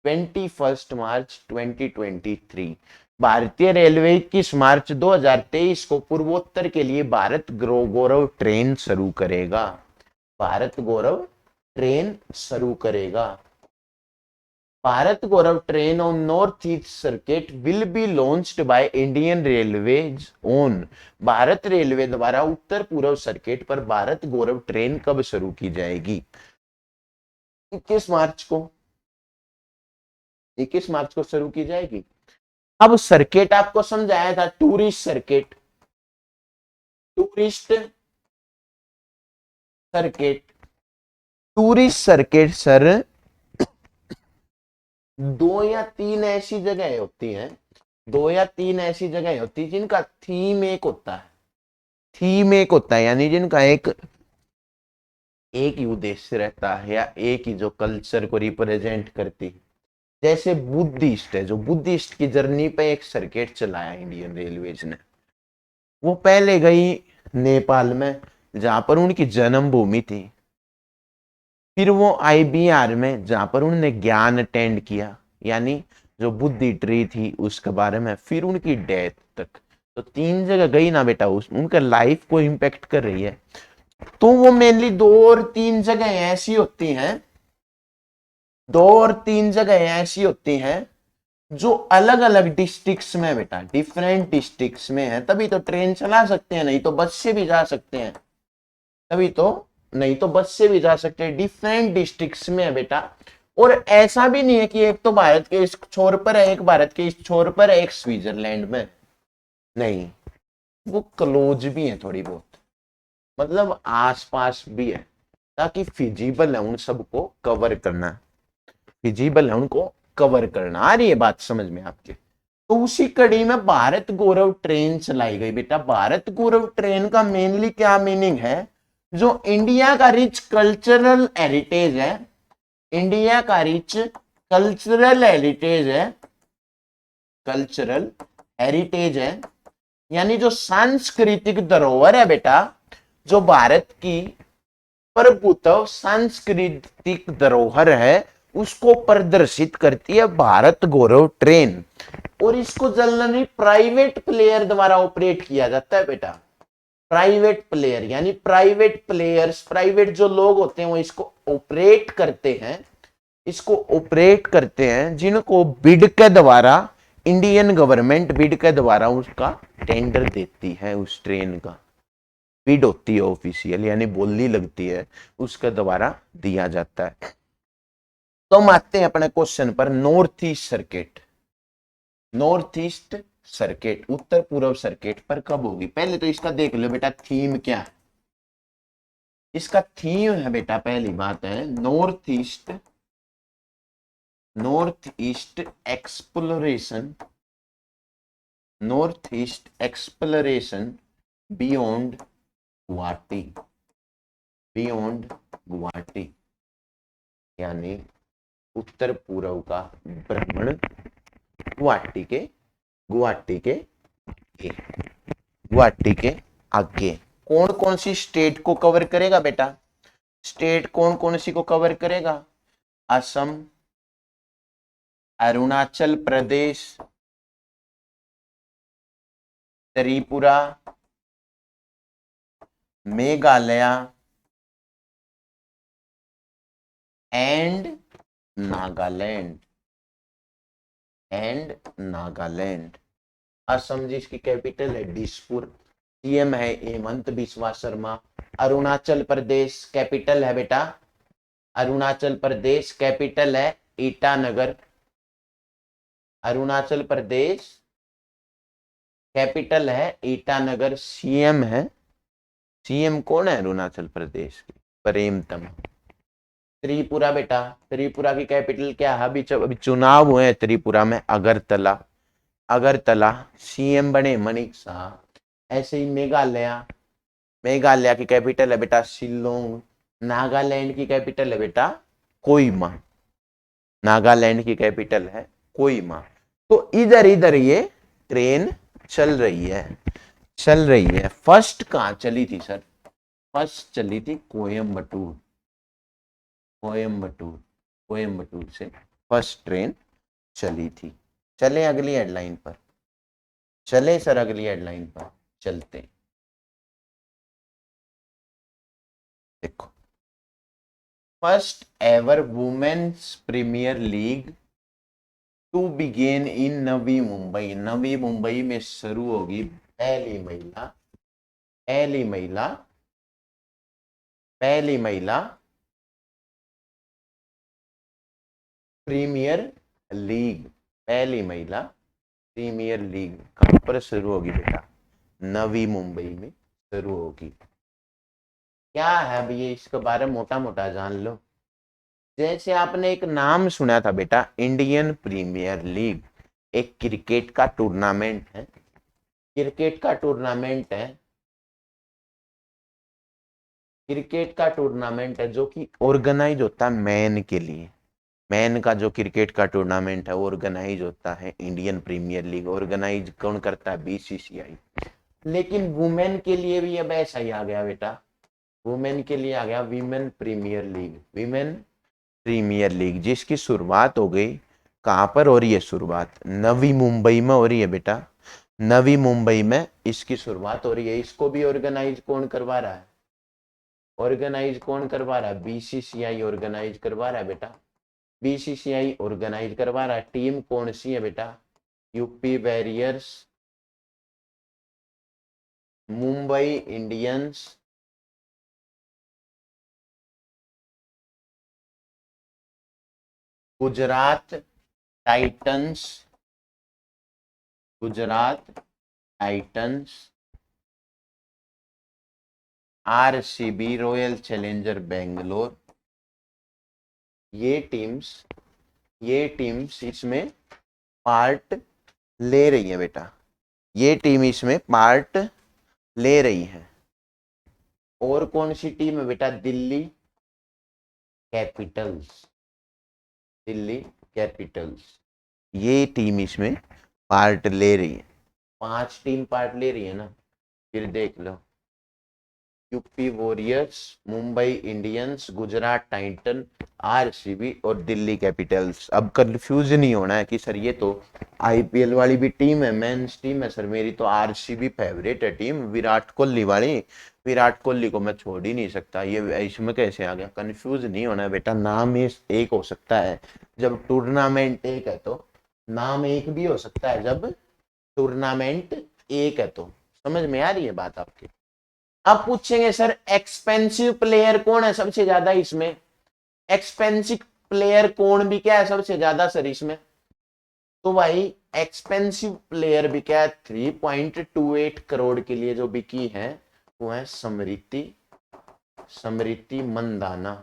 21 March 2023। भारतीय रेलवे 21 मार्च 2023 को पूर्वोत्तर के लिए भारत गौरव ट्रेन शुरू करेगा, भारत गौरव ट्रेन शुरू करेगा। Bharat Gaurav train on north east circuit will be launched by Indian railways on. Bharat railway द्वारा उत्तर पूर्व सर्किट पर भारत गौरव ट्रेन कब शुरू की जाएगी? 21 मार्च को। 21 मार्च को शुरू की जाएगी। अब सर्किट आपको समझाया था, tourist circuit, tourist circuit, tourist circuit sir दो या तीन ऐसी जगह होती हैं, दो या तीन ऐसी जगह होती है जिनका थीम एक होता है, थीम एक होता है, यानी जिनका एक एक ही उद्देश्य रहता है या एक ही जो कल्चर को रिप्रेजेंट करती है। जैसे बुद्धिस्ट है, जो बुद्धिस्ट की जर्नी पे एक सर्किट चलाया इंडियन रेलवेज ने। वो पहले गई नेपाल में जहां पर उनकी जन्मभूमि थी, फिर वो आई बिहार में जहां पर उन्होंने ज्ञान अटेंड किया, यानी जो बुद्धि ट्री थी उसके बारे में, फिर उनकी डेथ तक। तो तीन जगह गई ना बेटा, उस उनका लाइफ को इम्पेक्ट कर रही है। तो वो मेनली दो और तीन जगह ऐसी होती हैं, दो और तीन जगह ऐसी होती हैं जो अलग अलग डिस्ट्रिक्ट्स में बेटा, डिफरेंट डिस्ट्रिक्ट्स में है, तभी तो ट्रेन चला सकते हैं, नहीं तो बस से भी जा सकते हैं, तभी तो, नहीं तो बस से भी जा सकते हैं, डिफरेंट डिस्ट्रिक्ट्स में है बेटा। और ऐसा भी नहीं है कि एक तो भारत के इस छोर पर है, एक भारत के इस छोर पर है, एक स्विट्जरलैंड में, नहीं, वो क्लोज भी है थोड़ी बहुत, मतलब आसपास भी है, ताकि फिजिबल है उन सबको कवर करना, फिजिबल है उनको कवर करना। आ रही है बात समझ में आपके? तो उसी कड़ी में भारत गौरव ट्रेन चलाई गई बेटा। भारत गौरव ट्रेन का मेनली क्या मीनिंग है, जो इंडिया का रिच कल्चरल हेरिटेज है, इंडिया का रिच कल्चरल हेरिटेज है, कल्चरल हेरिटेज है, यानी जो सांस्कृतिक धरोहर है बेटा, जो भारत की प्रभुत्व सांस्कृतिक धरोहर है, उसको प्रदर्शित करती है भारत गौरव ट्रेन। और इसको जनरली प्राइवेट प्लेयर द्वारा ऑपरेट किया जाता है बेटा, प्राइवेट प्लेयर, यानी प्राइवेट प्लेयर्स, प्राइवेट जो लोग होते हैं वो इसको ऑपरेट करते हैं, इसको ऑपरेट करते हैं, जिनको बिड के द्वारा, इंडियन गवर्नमेंट बिड के द्वारा उसका टेंडर देती है, उस ट्रेन का बिड होती है ऑफिशियल, यानी बोली लगती है, उसके द्वारा दिया जाता है। तो हम आते हैं अपने क्वेश्चन पर, north east circuit, north east circuit उत्तर पूर्व सर्किट पर कब होगी? पहले तो इसका देख लो बेटा, थीम क्या है, इसका थीम है बेटा, पहली बात है north east, north east exploration, north east exploration beyond Guwahati, beyond Guwahati, यानी उत्तर पूर्व का भ्रमण गुवाहाटी के, गुवाहाटी के गुवाहाटी के आगे। कौन कौन सी स्टेट को कवर करेगा बेटा? स्टेट कौन कौन सी को कवर करेगा? Assam, Arunachal Pradesh, Tripura, Meghalaya and Nagaland, and Nagaland. असम जिसकी कैपिटल है दिसपुर, सीएम है हेमंत बिस्वा शर्मा। अरुणाचल प्रदेश कैपिटल है बेटा, अरुणाचल प्रदेश कैपिटल है ईटानगर, अरुणाचल प्रदेश कैपिटल है ईटानगर। सीएम है, सीएम कौन है अरुणाचल प्रदेश की? प्रेमतम। त्रिपुरा बेटा, त्रिपुरा की कैपिटल क्या है? अभी चुनाव हुए हैं त्रिपुरा में, अगरतला, अगरतला। सीएम बने मणिक शाह। ऐसे ही मेघालय, मेघालय की कैपिटल है बेटा शिलोंग। नागालैंड की कैपिटल है बेटा कोहिमा, नागालैंड की कैपिटल है कोहिमा। तो इधर इधर ये ट्रेन चल रही है, चल रही है। फर्स्ट कहां चली थी सर? फर्स्ट चली थी कोयम्बटूर, कोयम्बटूर, कोयम्बटूर से फर्स्ट ट्रेन चली थी। चले अगली हेडलाइन पर, चले सर अगली हेडलाइन पर चलते। देखो, first ever women's premier league to begin in Navi Mumbai, Navi Mumbai में शुरू होगी पहली महिला पहली महिला पहली महिला प्रीमियर लीग, पहली महिला प्रीमियर लीग कहां पर शुरू होगी बेटा? नवी मुंबई में शुरू होगी। क्या है अभी ये, इसके बारे में मोटा मोटा जान लो। जैसे आपने एक नाम सुना था बेटा, इंडियन प्रीमियर लीग, एक क्रिकेट का टूर्नामेंट है, क्रिकेट का टूर्नामेंट है, क्रिकेट का टूर्नामेंट है जो कि ऑर्गेनाइज होता है मैन के लिए। मैन का जो क्रिकेट का टूर्नामेंट है वो ऑर्गेनाइज होता है इंडियन प्रीमियर लीग, ऑर्गेनाइज कौन करता है? बीसीसीआई। लेकिन वुमेन के लिए भी अब ऐसा ही आ गया बेटा, वुमेन के लिए आ गया women premier league, women premier league, जिसकी शुरुआत हो गई कहां पर हो रही है? शुरुआत नवी मुंबई में हो रही है बेटा, नवी मुंबई में इसकी शुरुआत हो रही है। इसको भी ऑर्गेनाइज कौन करवा रहा है? ऑर्गेनाइज कौन करवा रहा है? बीसीसीआई ऑर्गेनाइज करवा रहा है बेटा, बीसीसीआई ऑर्गेनाइज करवा रहा है। टीम कौन सी है बेटा? UP Warriors, Mumbai Indians, Gujarat Titans, Gujarat Titans, RCB royal challenger Bangalore, ये टीम्स इसमें पार्ट ले रही है बेटा, ये टीम इसमें पार्ट ले रही है। और कौन सी टीम है बेटा? दिल्ली कैपिटल्स, दिल्ली कैपिटल्स, ये टीम इसमें पार्ट ले रही है। 5 टीम पार्ट ले रही है ना, फिर देख लो, UP Warriors, Mumbai Indians, Gujarat Titan, RCB और दिल्ली कैपिटल्स। अब कंफ्यूज नहीं होना है कि सर ये तो आईपीएल वाली भी टीम है, मेंस टीम है सर, मेरी तो आरसीबी फेवरेट है टीम, विराट कोहली वाली, विराट कोहली को मैं छोड़ ही नहीं सकता, ये इसमें कैसे आ गया? कंफ्यूज नहीं होना है बेटा, नाम एक हो सकता है जब टूर्नामेंट एक है, तो नाम एक भी हो सकता है जब टूर्नामेंट एक है। तो समझ में आ रही है बात आपकी? अब पूछेंगे सर एक्सपेंसिव प्लेयर कौन है सबसे ज्यादा इसमें? एक्सपेंसिव प्लेयर कौन भी क्या है सबसे ज्यादा सर इसमें? तो भाई एक्सपेंसिव प्लेयर भी क्या है, 3.28 करोड़ के लिए जो बिकी है वो है समृति, समृति मंदाना,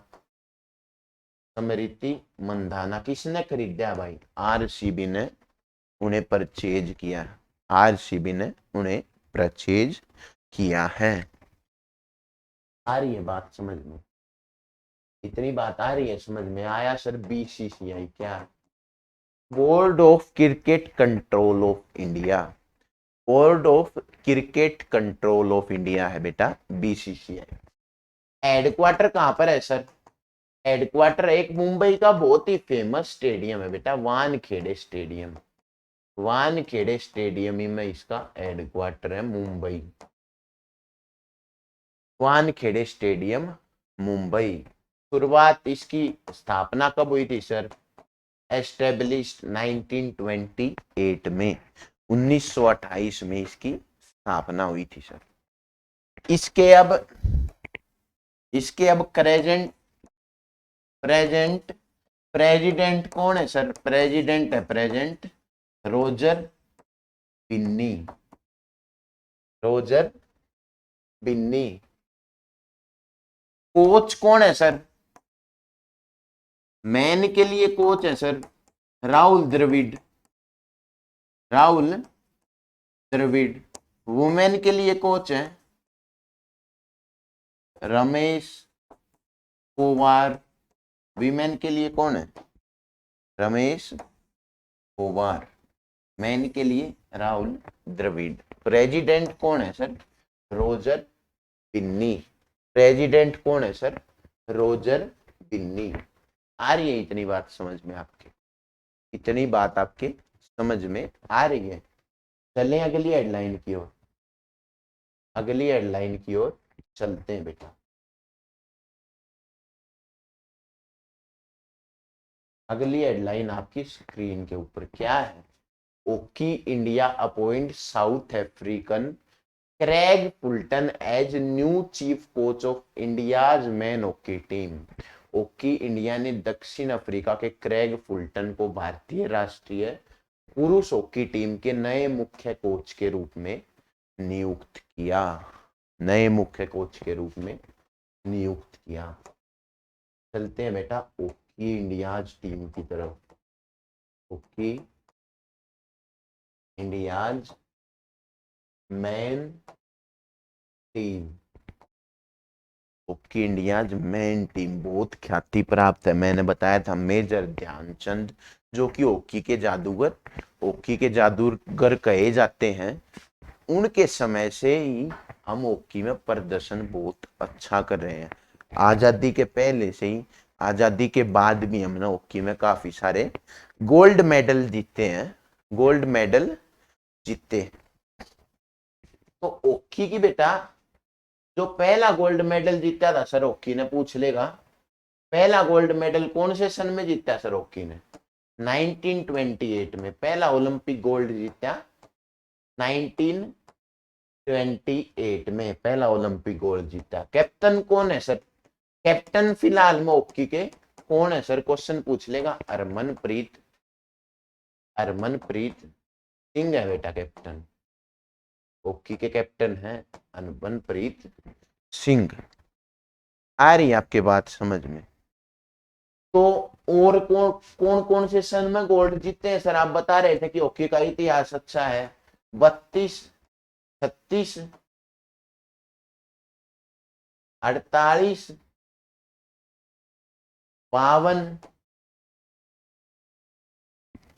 समृति मंदाना। किसने खरीदा भाई? आरसीबी ने उन्हें परचेज किया, आरसीबी ने उन्हें परचेज किया है। आ रही है बात समझ में? इतनी बात आ रही है समझ में? आया सर बीसीसीआई क्या? Board of cricket control of India, board of cricket control of India है बेटा बीसीसीआई। हेडक्वार्टर कहां पर है सर? हेडक्वार्टर एक मुंबई का बहुत ही फेमस स्टेडियम है बेटा, वानखेड़े स्टेडियम, वानखेड़े स्टेडियम में इसका हेडक्वार्टर है, मुंबई, वानखेड़े स्टेडियम मुंबई। शुरुआत इसकी स्थापना कब हुई थी सर? एस्टेब्लिश्ड 1928 में, 1928 में इसकी स्थापना हुई थी सर। इसके अब प्रेजेंट प्रेजेंट प्रेसिडेंट कौन है सर? प्रेसिडेंट है present Roger Binny, Roger Binny. Coach कौन है सर? मैन के लिए कोच है सर राहुल द्रविड़, राहुल द्रविड़। वुमेन के लिए कोच है रमेश पोवार, वीमेन के लिए कौन है? रमेश पोवार, मैन के लिए राहुल द्रविड़। प्रेसिडेंट कौन है सर? रोजर बिन्नी, प्रेसिडेंट कौन है सर? रोजर बिन्नी। आ रही है इतनी बात समझ में आपके? इतनी बात आपके समझ में आ रही है? चलें अगली हेडलाइन की ओर, अगली हेडलाइन की ओर चलते हैं बेटा। अगली हेडलाइन आपकी स्क्रीन के ऊपर क्या है? Hockey India appoint South African Craig Fulton as new chief coach of India's man hockey team. Hockey India ने दक्षिण अफ्रीका के क्रेग फुलटन को भारतीय राष्ट्रीय पुरुष हॉकी टीम के नए मुख्य कोच के रूप में नियुक्त किया। नए मुख्य कोच के रूप में नियुक्त किया। चलते हैं बेटा ओकी इंडियाज टीम की तरफ। ओकी इंडियाज मैन टीम। ओकी इंडियाज मैन टीम बहुत ख्याति प्राप्त है। मैंने बताया था मेजर ध्यानचंद जो कि ओकी के जादूगर कहे जाते हैं, उनके समय से ही हम हॉकी में प्रदर्शन बहुत अच्छा कर रहे हैं। आजादी के पहले से ही, आजादी के बाद भी हमने हॉकी में काफी सारे गोल्ड मेडल जीते हैं। गोल्ड मेडल जीते। तो हॉकी की बेटा जो पहला गोल्ड मेडल जीता था सर हॉकी ने, पूछ लेगा पहला गोल्ड मेडल कौन से सन में जीता सर हॉकी ने? 1928 में पहला ओलंपिक गोल्ड जीता। 1928 में पहला ओलंपिक गोल्ड जीता। कैप्टन कौन है सर? कैप्टन फिलहाल में हॉकी के कौन है सर? क्वेश्चन पूछ लेगा। हरमनप्रीत सिंह है बेटा कैप्टन। हॉकी के कैप्टन है हरमनप्रीत सिंह। आ रही है आपके बात समझ में? तो और कौन कौन से सन में गोल्ड जीते हैं सर? आप बता रहे थे कि हॉकी का इतिहास अच्छा है। 32, 36, 48, 52,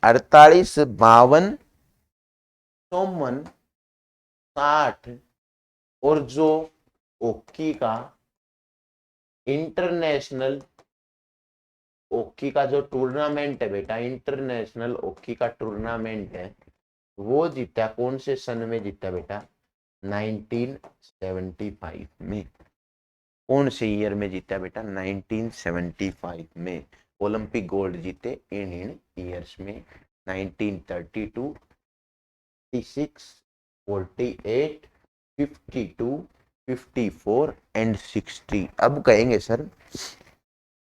48, 52, 54, 60 और जो हॉकी का इंटरनेशनल हॉकी का जो टूर्नामेंट है बेटा, इंटरनेशनल हॉकी का टूर्नामेंट है, वो जीता कौन से सन में जीता बेटा? 1975 में। कौन से ईयर में जीता बेटा? 1975 में। ओलंपिक गोल्ड जीते इन ईयर्स में 1932, 56, 48, 52, 54 एंड 60। अब कहेंगे सर,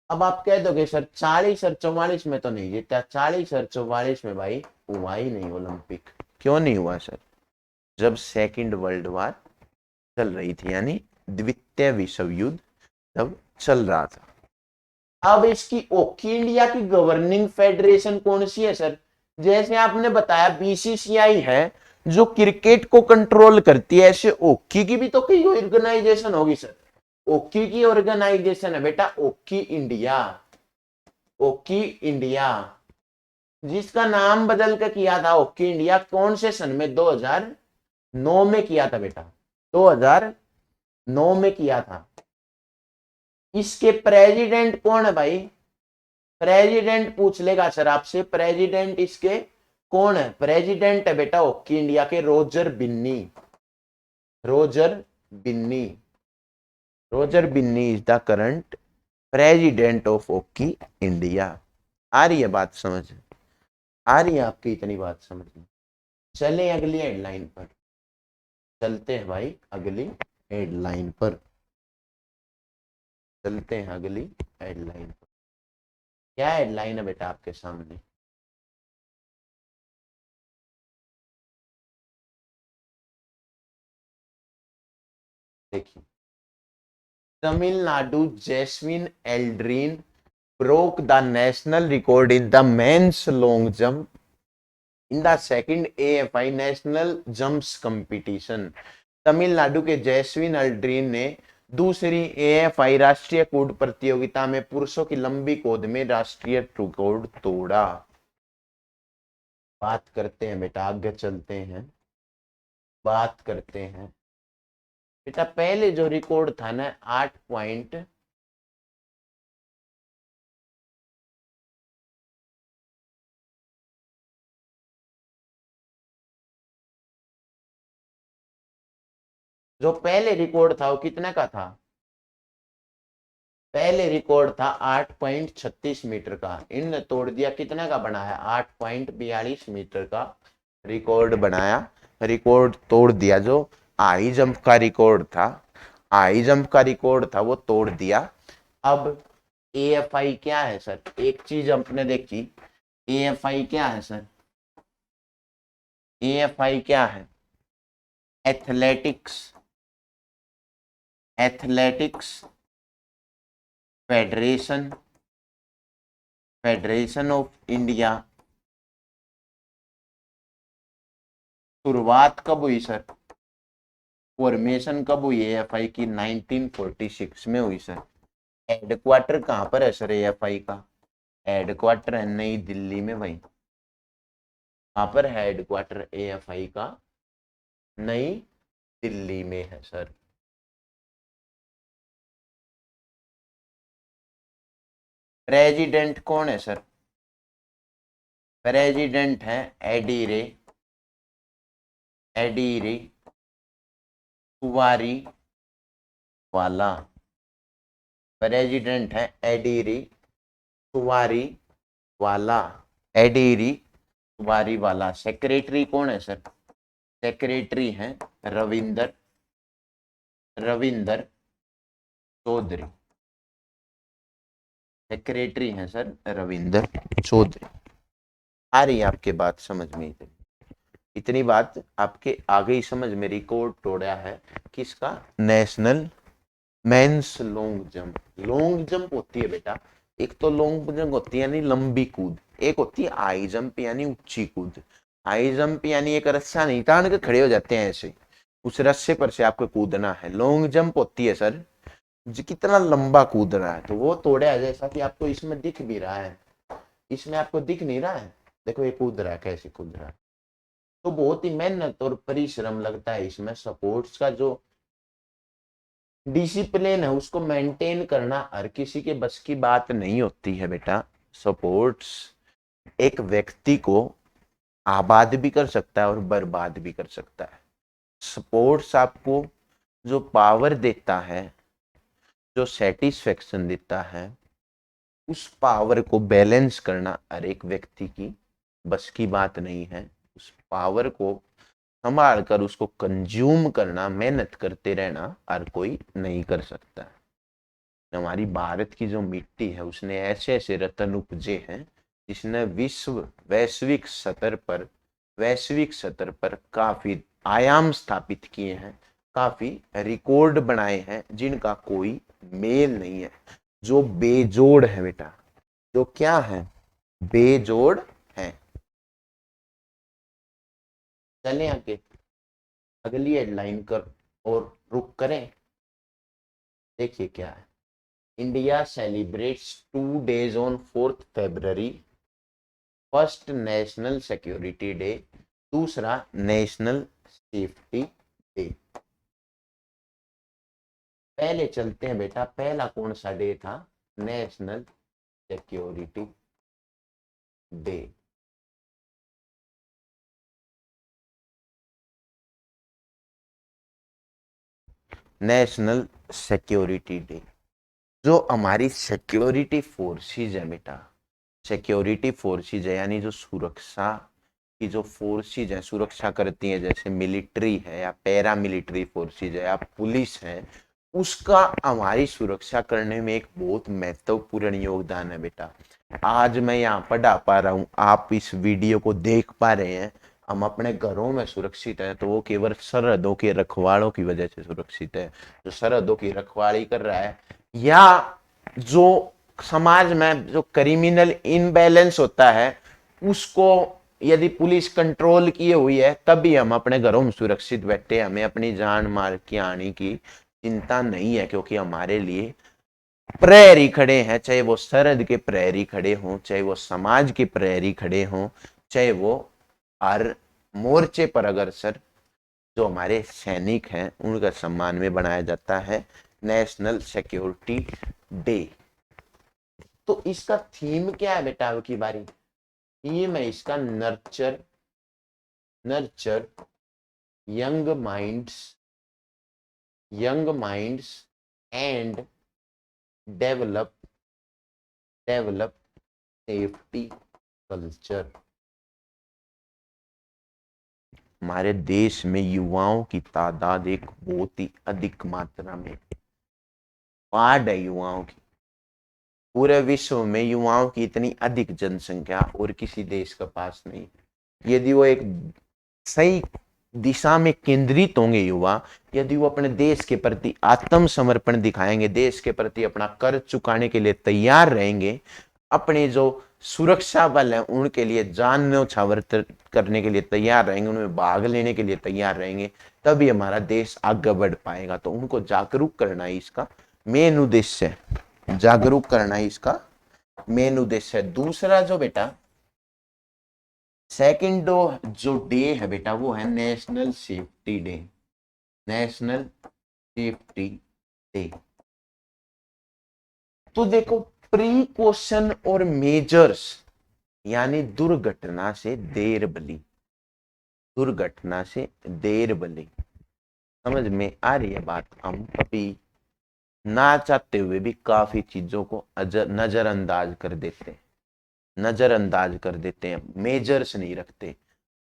अब आप कह दोगे सर 40 और 44 में तो नहीं जीता। 40 और 44 में भाई हुआ ही नहीं ओलंपिक। क्यों नहीं हुआ सर? जब सेकंड वर्ल्ड वॉर चल रही थी, यानी द्वितीय विश्व युद्ध तब चल रहा था। अब इसकी हॉकी इंडिया की गवर्निंग फेडरेशन कौन सी है सर? जैसे आपने बताया बीसीसीआई है जो क्रिकेट को कंट्रोल करती है, ऐसे हॉकी की भी तो कई ऑर्गेनाइजेशन होगी सर। हॉकी की ऑर्गेनाइजेशन है बेटा हॉकी इंडिया। हॉकी इंडिया जिसका नाम बदल कर किया था हॉकी इंडिया कौन से सन में? 2009 में किया था बेटा। 2009 में किया था। इसके प्रेसिडेंट कौन है भाई? प्रेसिडेंट पूछ लेगा सर आपसे, प्रेसिडेंट इसके कौन है? प्रेसिडेंट है बेटा हॉकी इंडिया के Roger Binny. Roger Binny. Roger Binny is the current president of Hockey India. आ रही है बात समझ? आ रही है आपकी इतनी बात समझ में? चले अगली हेडलाइन पर। चलते हैं भाई अगली हेडलाइन पर। चलते हैं अगली हेडलाइन पर। क्या हेडलाइन है बेटा आपके सामने? देखिए, Tamil Nadu Jeswin Aldrin broke the national record in the men's long jump in the second AFI national jumps competition। Tamil Nadu के जैस्विन अल्ड्रीन ने दूसरी AFI राष्ट्रीय कूद प्रतियोगिता में पुरुषों की लंबी कूद में राष्ट्रीय रिकॉर्ड तोड़ा। बात करते हैं बेटा, आगे चलते हैं, बात करते हैं बेटा। पहले जो रिकॉर्ड था ना 8 पॉइंट, जो पहले रिकॉर्ड था वो कितने का था? पहले रिकॉर्ड था 8.36 मीटर का, इनने तोड़ दिया, कितने का बनाया, 8.42 मीटर का रिकॉर्ड बनाया, रिकॉर्ड तोड़ दिया। जो हाई जंप का रिकॉर्ड था, हाई जंप का रिकॉर्ड था, वो तोड़ दिया। अब एएफआई क्या है सर, एक चीज आपने देखी, एएफआई क्या है सर, एएफआई क्या है, athletics, athletics federation, federation of India. शुरुआत कब हुई सर, फॉर्मेशन कब हुई एएफआई की, 1946 में हुई सर। हेडक्वार्टर कहां पर है सर एएफआई का, हेडक्वार्टर है नई दिल्ली में भाई, कहां पर है हेडक्वार्टर एएफआई का, नई दिल्ली में है सर। प्रेसिडेंट कौन है सर, प्रेसिडेंट है एडीरे, एडीरे कुवारी वाला, प्रेसिडेंट है एडीरी कुवारी वाला, एडीरी कुवारी वाला। सेक्रेटरी कौन है सर, सेक्रेटरी है रविंदर, रविंदर चौधरी, सेक्रेटरी हैं सर रविंदर चौधरी। आ रही है आपके बात समझ में, इतनी बात आपके आगे ही समझ में। रिकॉर्ड तोड़ा है किसका, national men's long jump. Long jump होती है बेटा, एक तो लॉन्ग जंप होती है यानी लंबी कूद, एक होती है हाई जंप यानी ऊंची कूद। हाई जंप यानी एक रस्सा नहीं तान के खड़े हो जाते हैं ऐसे, उस रस्से पर से आपको कूदना है। लॉन्ग जंप होती है सर जो कितना लंबा कूद रहा है, तो वो तोड़ा है, जैसा कि आपको इसमें दिख भी रहा है, इसमें आपको दिख नहीं रहा है, देखो ये कूद रहा है, कैसे कूद रहा है। तो बहुत ही मेहनत और परिश्रम लगता है इसमें। सपोर्ट्स का जो डिसिप्लिन है उसको मेंटेन करना हर किसी के बस की बात नहीं होती है बेटा। सपोर्ट्स एक व्यक्ति को आबाद भी कर सकता है और बर्बाद भी कर सकता है। स्पोर्ट्स आपको जो पावर देता है, जो सेटिस्फेक्शन देता है, उस पावर को बैलेंस करना हर एक व्यक्ति की बस की बात नहीं है। उस पावर को संभाल कर उसको कंज्यूम करना, मेहनत करते रहना हर कोई नहीं कर सकता। हमारी भारत की जो मिट्टी है उसने ऐसे ऐसे रत्न उपजे हैं जिसने वैश्विक स्तर पर काफी आयाम स्थापित किए हैं, काफी रिकॉर्ड बनाए हैं जिनका कोई मेल नहीं है, जो बेजोड़ है बेटा, जो क्या है, बेजोड़ है। चले आगे अगली हेडलाइन कर और रुक करें, देखिए क्या है। India celebrates 2 days on 4th February। First national security day, दूसरा नेशनल सेफ्टी डे। पहले चलते हैं बेटा, पहला कौन सा डे था, national security day. National security day, जो हमारी सिक्योरिटी फोर्सेस है बेटा, सिक्योरिटी फोर्सेस है यानी जो सुरक्षा की जो फोर्सेस है, सुरक्षा करती है, जैसे मिलिट्री है या पैरा मिलिट्री फोर्सेस है या पुलिस है, उसका हमारी सुरक्षा करने में एक बहुत महत्वपूर्ण योगदान है बेटा। आज मैं यहाँ पढ़ा पा रहा हूँ, आप इस वीडियो को देख पा रहे हैं, हम अपने घरों में सुरक्षित है तो वो केवल सरहदों के रखवालों की वजह से सुरक्षित है। जो सरहदों की रखवाली कर रहा है, या जो समाज में जो क्रिमिनल इनबैलेंस होता है उसको यदि पुलिस कंट्रोल किए हुई है तभी हम अपने घरों में सुरक्षित बैठे, हमें अपनी जान माल की आने की चिंता नहीं है, क्योंकि हमारे लिए प्रहरी खड़े हैं, चाहे वो सरहद के प्रहरी खड़े हों, चाहे वो समाज के प्रहरी खड़े हों, चाहे वो हर मोर्चे पर अगर सर जो हमारे सैनिक हैं उनका सम्मान में बनाया जाता है नेशनल सिक्योरिटी डे। तो इसका थीम क्या है बेटा अब की बारी, थीम है इसका nurture, nurture young minds, young minds and develop develop safety culture. हमारे देश में युवाओं की तादाद एक बहुत ही अधिक मात्रा में वार्ड है युवाओं की। पूरे विश्व में युवाओं की इतनी अधिक जनसंख्या और किसी देश के पास नहीं। यदि वो एक सही दिशा में केंद्रित होंगे युवा, यदि वो अपने देश के प्रति आत्मसमर्पण दिखाएंगे, देश के प्रति अपना कर्ज चुकाने के लिए तैयार रहेंगे, अपने जो सुरक्षा बल है उनके लिए जान न्यौछावर करने के लिए तैयार रहेंगे, उनमें भाग लेने के लिए तैयार रहेंगे, तभी हमारा देश आगे बढ़ पाएगा। तो उनको जागरूक करना ही इसका मेन उद्देश्य है, जागरूक करना ही इसका मेन उद्देश्य है। दूसरा जो बेटा सेकंड जो डे है बेटा वो है national safety day. National safety day. तो देखो प्रिकॉशन और मेजर्स यानी दुर्घटना से देर भली, दुर्घटना से देर भली। समझ में आ रही है बात? हम कभी ना चाहते हुए भी काफी चीजों को नजरअंदाज कर देते हैं, नजरअंदाज कर देते हैं, मेजर्स नहीं रखते।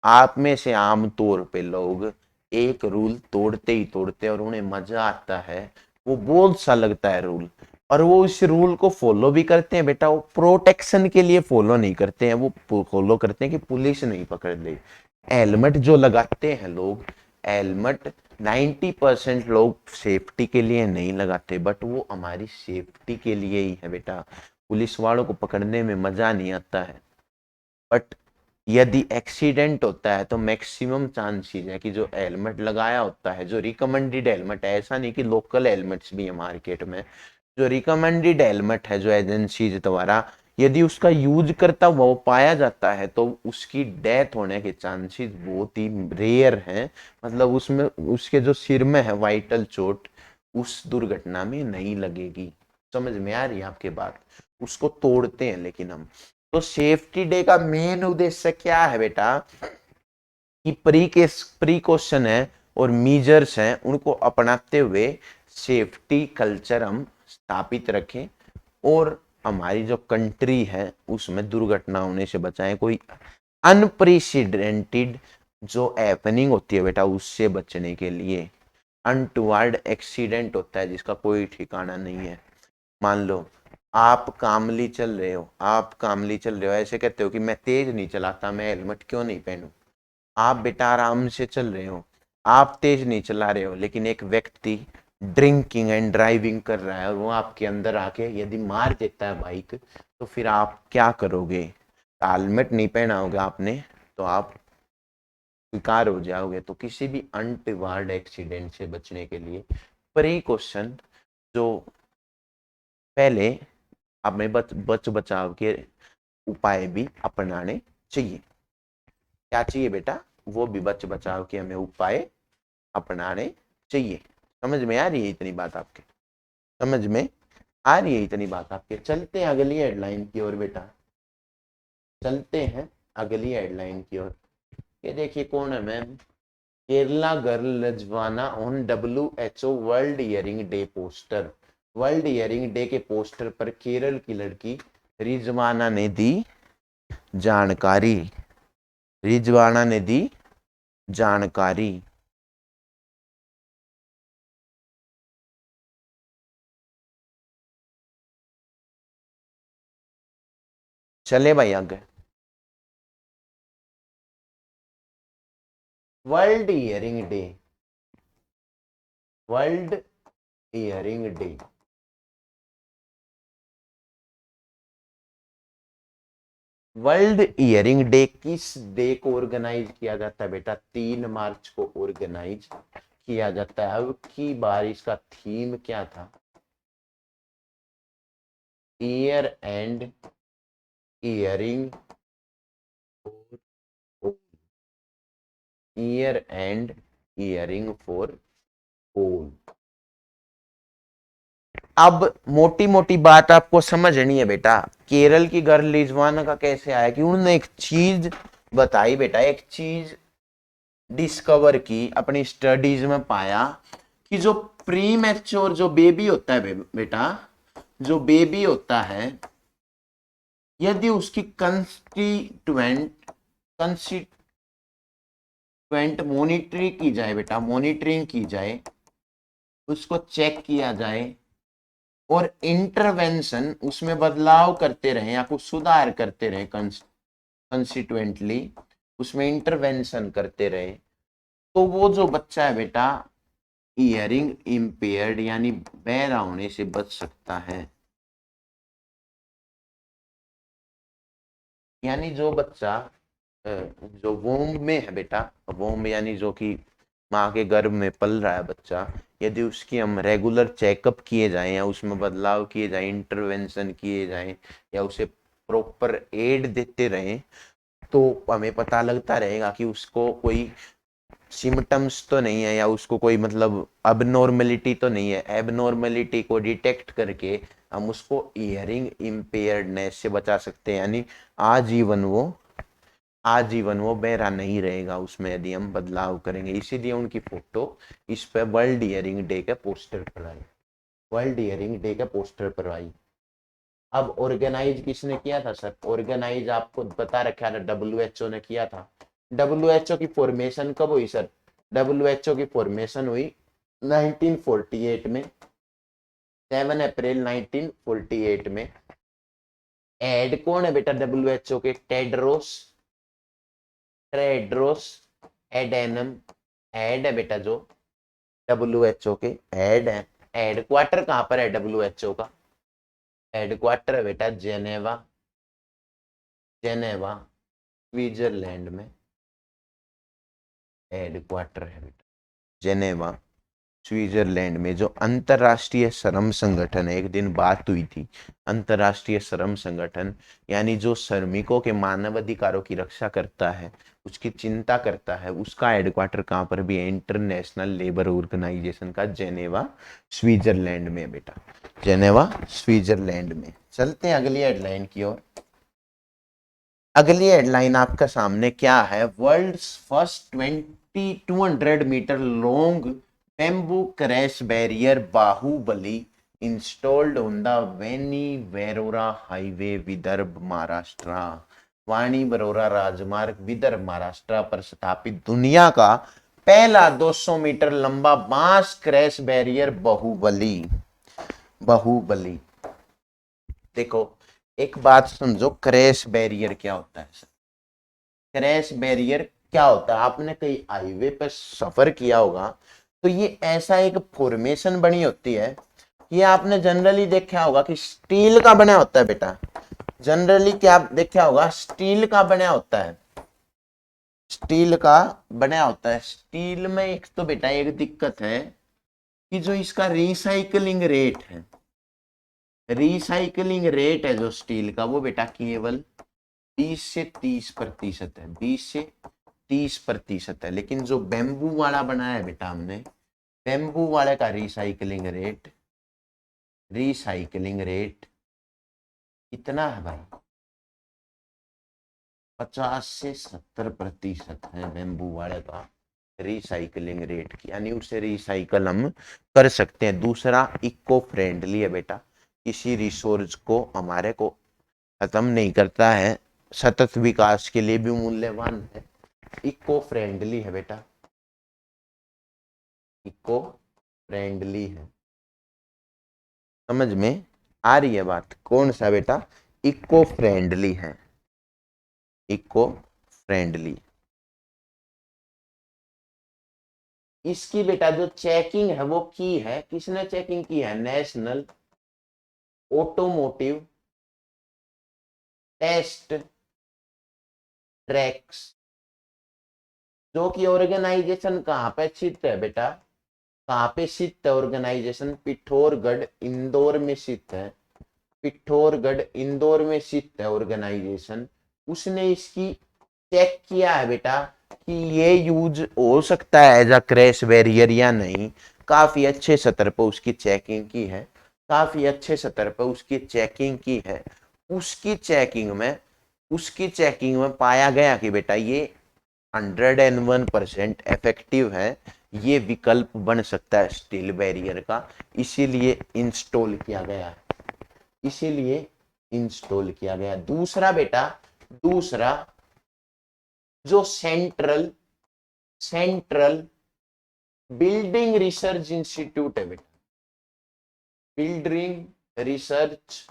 आप में से आम तौर पे लोग एक रूल तोड़ते ही तोड़ते हैं और उन्हें मजा आता है, वो बोझ सा लगता है रूल, और वो इस रूल को फॉलो भी करते हैं बेटा। वो प्रोटेक्शन के लिए फॉलो नहीं करते हैं, वो फॉलो करते हैं कि पुलिस नहीं पकड़ ले। हेलमेट जो लगाते हैं लोग, हेलमेट 90% लोग सेफ्टी के लिए नहीं लगाते, बट वो हमारी सेफ्टी के लिए ही है बेटा। पुलिस वालों को पकड़ने में मजा नहीं आता है, बट यदि एक्सीडेंट होता है तो मैक्सिमम चांसेस है कि जो हेलमेट लगाया होता है, जो रिकमेंडेड हेलमेट है, ऐसा नहीं कि लोकल हेलमेट्स भी है मार्केट में, जो रिकमेंडेड हेलमेट है जो एजेंसीज द्वारा, यदि उसका यूज करता वो पाया जाता है तो उसकी डेथ होने के चांसेस बहुत ही रेयर हैं। मतलब उसमें उसके जो सिर में है वाइटल चोट उस दुर्घटना में नहीं लगेगी। समझ में आ रही है आपके बात? उसको तोड़ते हैं लेकिन हम। तो सेफ्टी डे का मेन उद्देश्य क्या है बेटा कि प्रीकॉशन है और मीजर्स हैं उनको अपनाते हुए सेफ्टी कल्चर हम स्थापित रखें और हमारी जो कंट्री है उसमें दुर्घटना होने से बचाएं। कोई अनप्रेसिडेंटेड जो हैपनिंग होती है बेटा उससे बचने के लिए। अनटुवर्ड एक्सीडेंट होता है जिसका कोई ठिकाना नहीं है। मान लो आप कामली चल रहे हो, आप कामली चल रहे हो, ऐसे कहते हो कि मैं तेज नहीं चलाता, मैं हेलमेट क्यों नहीं पहनूं। आप बेटा आराम से चल रहे हो, आप तेज नहीं चला रहे हो, लेकिन एक व्यक्ति ड्रिंकिंग एंड ड्राइविंग कर रहा है और वो आपके अंदर आके यदि मार देता है बाइक, तो फिर आप क्या करोगे? हेलमेट नहीं पहना होगा आपने तो आप शिकार हो जाओगे। तो किसी भी अनटुवर्ड एक्सीडेंट से बचने के लिए प्रिकॉशन जो पहले हमें बच बचाव के उपाय भी अपनाने चाहिए। क्या चाहिए बेटा? वो भी बच बचाव के हमें उपाय अपनाने चाहिए। समझ में आ रही है इतनी बात आपके? समझ में आ रही है इतनी बात आपके? चलते हैं अगली हेडलाइन की ओर बेटा, चलते हैं अगली हेडलाइन की ओर। ये देखिए कौन है ma'am? Kerala girl Rizwana on WHO world hearing day poster. World hearing day के पोस्टर पर केरल की लड़की रिजवाना ने दी जानकारी। रिजवाना ने दी जानकारी। चले भाई आगे। World hearing day, world hearing day. World hearing day किस डे को ऑर्गेनाइज किया जाता है बेटा? 3 मार्च को ऑर्गेनाइज किया जाता है। अब की बार इसका थीम क्या था? Year and hearing, year and hearing for all. अब मोटी मोटी बात आपको समझनी है बेटा। केरल की गर्ल रिजवाना का कैसे आया कि उन्होंने एक चीज बताई बेटा, एक चीज डिस्कवर की अपनी स्टडीज में, पाया कि जो प्री मैच्योर जो बेबी होता है बेटा, जो बेबी होता है यदि उसकी कंस्टिट्यूएंट मॉनिटरिंग की जाए बेटा, मॉनिटरिंग की जाए, उसको चेक किया जाए और इंटरवेंशन उसमें बदलाव करते रहे या कुछ सुधार करते रहे, कंस्टिट्यूएंटली उसमें इंटरवेंशन करते रहे, तो वो जो बच्चा है बेटा हियरिंग इम्पेयर्ड यानी बहरा होने से बच सकता है। यानी जो बच्चा जो वोम में है बेटा, वोम यानी जो कि माँ के गर्भ में पल रहा है बच्चा, यदि उसकी हम रेगुलर चेकअप किए जाएं या उसमें बदलाव किए जाएं, इंटरवेंशन किए जाएं या उसे प्रॉपर एड देते रहें, तो हमें पता लगता रहेगा कि उसको कोई सिम्टम्स तो नहीं है या उसको कोई मतलब अबनॉर्मेलिटी तो नहीं है। एबनॉर्मेलिटी को डिटेक्ट करके हम उसको हियरिंग इम्पेयर्डनेस से बचा सकते हैं, यानी आजीवन वो बहरा नहीं रहेगा उसमें यदि हम बदलाव करेंगे। इसीलिए उनकी फोटो इस पे वर्ल्ड हियरिंग डे के पोस्टर पर आई, वर्ल्ड हियरिंग डे के पोस्टर पर आई। अब ऑर्गेनाइज किसने किया था सर? ऑर्गेनाइज आपको बता रखा था, डब्ल्यूएचओ ने किया था। डब्ल्यूएचओ की फॉर्मेशन कब हुई सर? डब्ल्यूएचओ की फॉर्मेशन हुई 1948 में, 7 अप्रैल 1948 में। हेड कौन है बेटा डब्ल्यूएचओ के? टेड्रोस एडेनम हेड है बेटा, जो डब्ल्यूएचओ के हेड है। हेडक्वार्टर कहां पर है डब्ल्यूएचओ का? हेडक्वार्टर है बेटा जेनेवा, जेनेवा स्विट्जरलैंड में हेडक्वार्टर है बेटा, जेनेवा स्विट्जरलैंड में। जो अंतरराष्ट्रीय श्रम संगठन है, एक दिन बात हुई थी, अंतरराष्ट्रीय श्रम संगठन यानी जो श्रमिकों के मानव अधिकारों की रक्षा करता है, उसकी चिंता करता है, उसका हेडक्वार्टर कहाँ पर भी है? इंटरनेशनल लेबर ऑर्गेनाइजेशन का जेनेवा स्विट्जरलैंड में बेटा, जेनेवा स्विट्जरलैंड में। चलते हैं अगली हेडलाइन की ओर। अगली हेडलाइन आपका सामने क्या है? World's first 200 metre long bamboo crash barrier Bahubali installed on the Wani Warora highway Vidarbha Maharashtra. Wani Warora राजमार्ग विदर्भ महाराष्ट्र पर स्थापित दुनिया का पहला 200 मीटर लंबा बांस क्रैश बैरियर बाहुबली। बाहुबली देखो एक बात समझो, क्रैश बैरियर क्या होता है सर? क्रैश बैरियर क्या होता है? आपने कहीं हाईवे पर सफर किया होगा तो ये ऐसा एक फॉर्मेशन बनी होती है। ये आपने जनरली देखा होगा कि स्टील का बना होता है बेटा, जनरली क्या देखा होगा? स्टील का बना होता है, स्टील का बना होता है। स्टील में एक तो बेटा एक दिक्कत है कि जो इसका रिसाइकलिंग रेट है, रिसाइकलिंग रेट है जो स्टील का, वो बेटा केवल 20 से 30% है, 20 से 30% है। लेकिन जो बेम्बू वाला बनाया है बेटा हमने, बेम्बू वाले का रिसाइकलिंग रेट कितना है भाई? 50 से 70% है बेम्बू वाले का रिसाइकलिंग रेट की, यानी उसे रिसाइकल हम कर सकते हैं। दूसरा इको फ्रेंडली है बेटा, किसी रिसोर्स को हमारे को खत्म नहीं करता है, सतत विकास के लिए भी मूल्यवान है, इको फ्रेंडली है बेटा, इको फ्रेंडली है। समझ में आ रही है बात? कौन सा बेटा? इको फ्रेंडली है, इको फ्रेंडली। इसकी बेटा जो चेकिंग है वो की है, किसने चेकिंग की है? नेशनल ऑटोमोटिव टेस्ट ट्रैक्स, जो कि ऑर्गेनाइजेशन कहां पे स्थित है बेटा? कहां पे स्थित है ऑर्गेनाइजेशन? पिथौरगढ़ इंदौर में स्थित है, पिथौरगढ़ इंदौर में स्थित है ऑर्गेनाइजेशन। उसने इसकी चेक किया है बेटा कि ये यूज हो सकता है एज अ क्रैश बैरियर या नहीं। काफी अच्छे स्तर पर उसकी चेकिंग की है, काफी अच्छे स्तर पर उसकी चेकिंग की है। उसकी चेकिंग में पाया गया कि बेटा ये 101% इफेक्टिव है, ये विकल्प बन सकता है स्टील बैरियर का, इसीलिए इंस्टॉल किया गया है। इसीलिए इंस्टॉल किया गया। दूसरा बेटा, दूसरा जो central central building research institute है बेटा, बिल्डिंग रिसर्च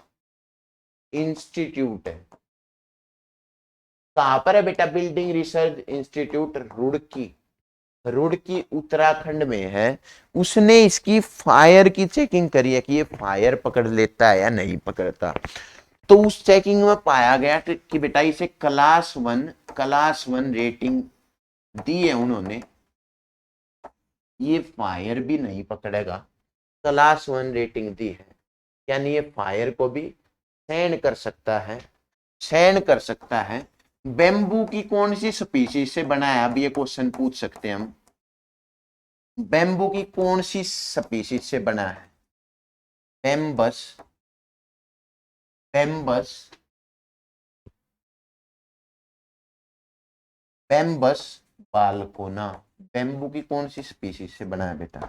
इंस्टीट्यूट है। कहां पर है बेटा building research institute? Roorkee, Roorkee Uttarakhand में है। उसने इसकी फायर की चेकिंग करी है कि ये फायर पकड़ लेता है या नहीं पकड़ता। तो उस चेकिंग में पाया गया कि बेटा इसे क्लास वन रेटिंग दी है उन्होंने, ये फायर भी नहीं पकड़ेगा, क्लास वन रेटिंग दी है, यानी ये फायर को भी सहन कर सकता है, सहन कर सकता है। बेम्बू की कौन सी स्पीशीज से बना है? अब ये क्वेश्चन पूछ सकते हैं हम, बेम्बू की कौन सी स्पीशीज से बना है? बेम्बस, बेम्बस, बेम्बस बालकोना। बेम्बू की कौन सी स्पीशीज से बना है बेटा?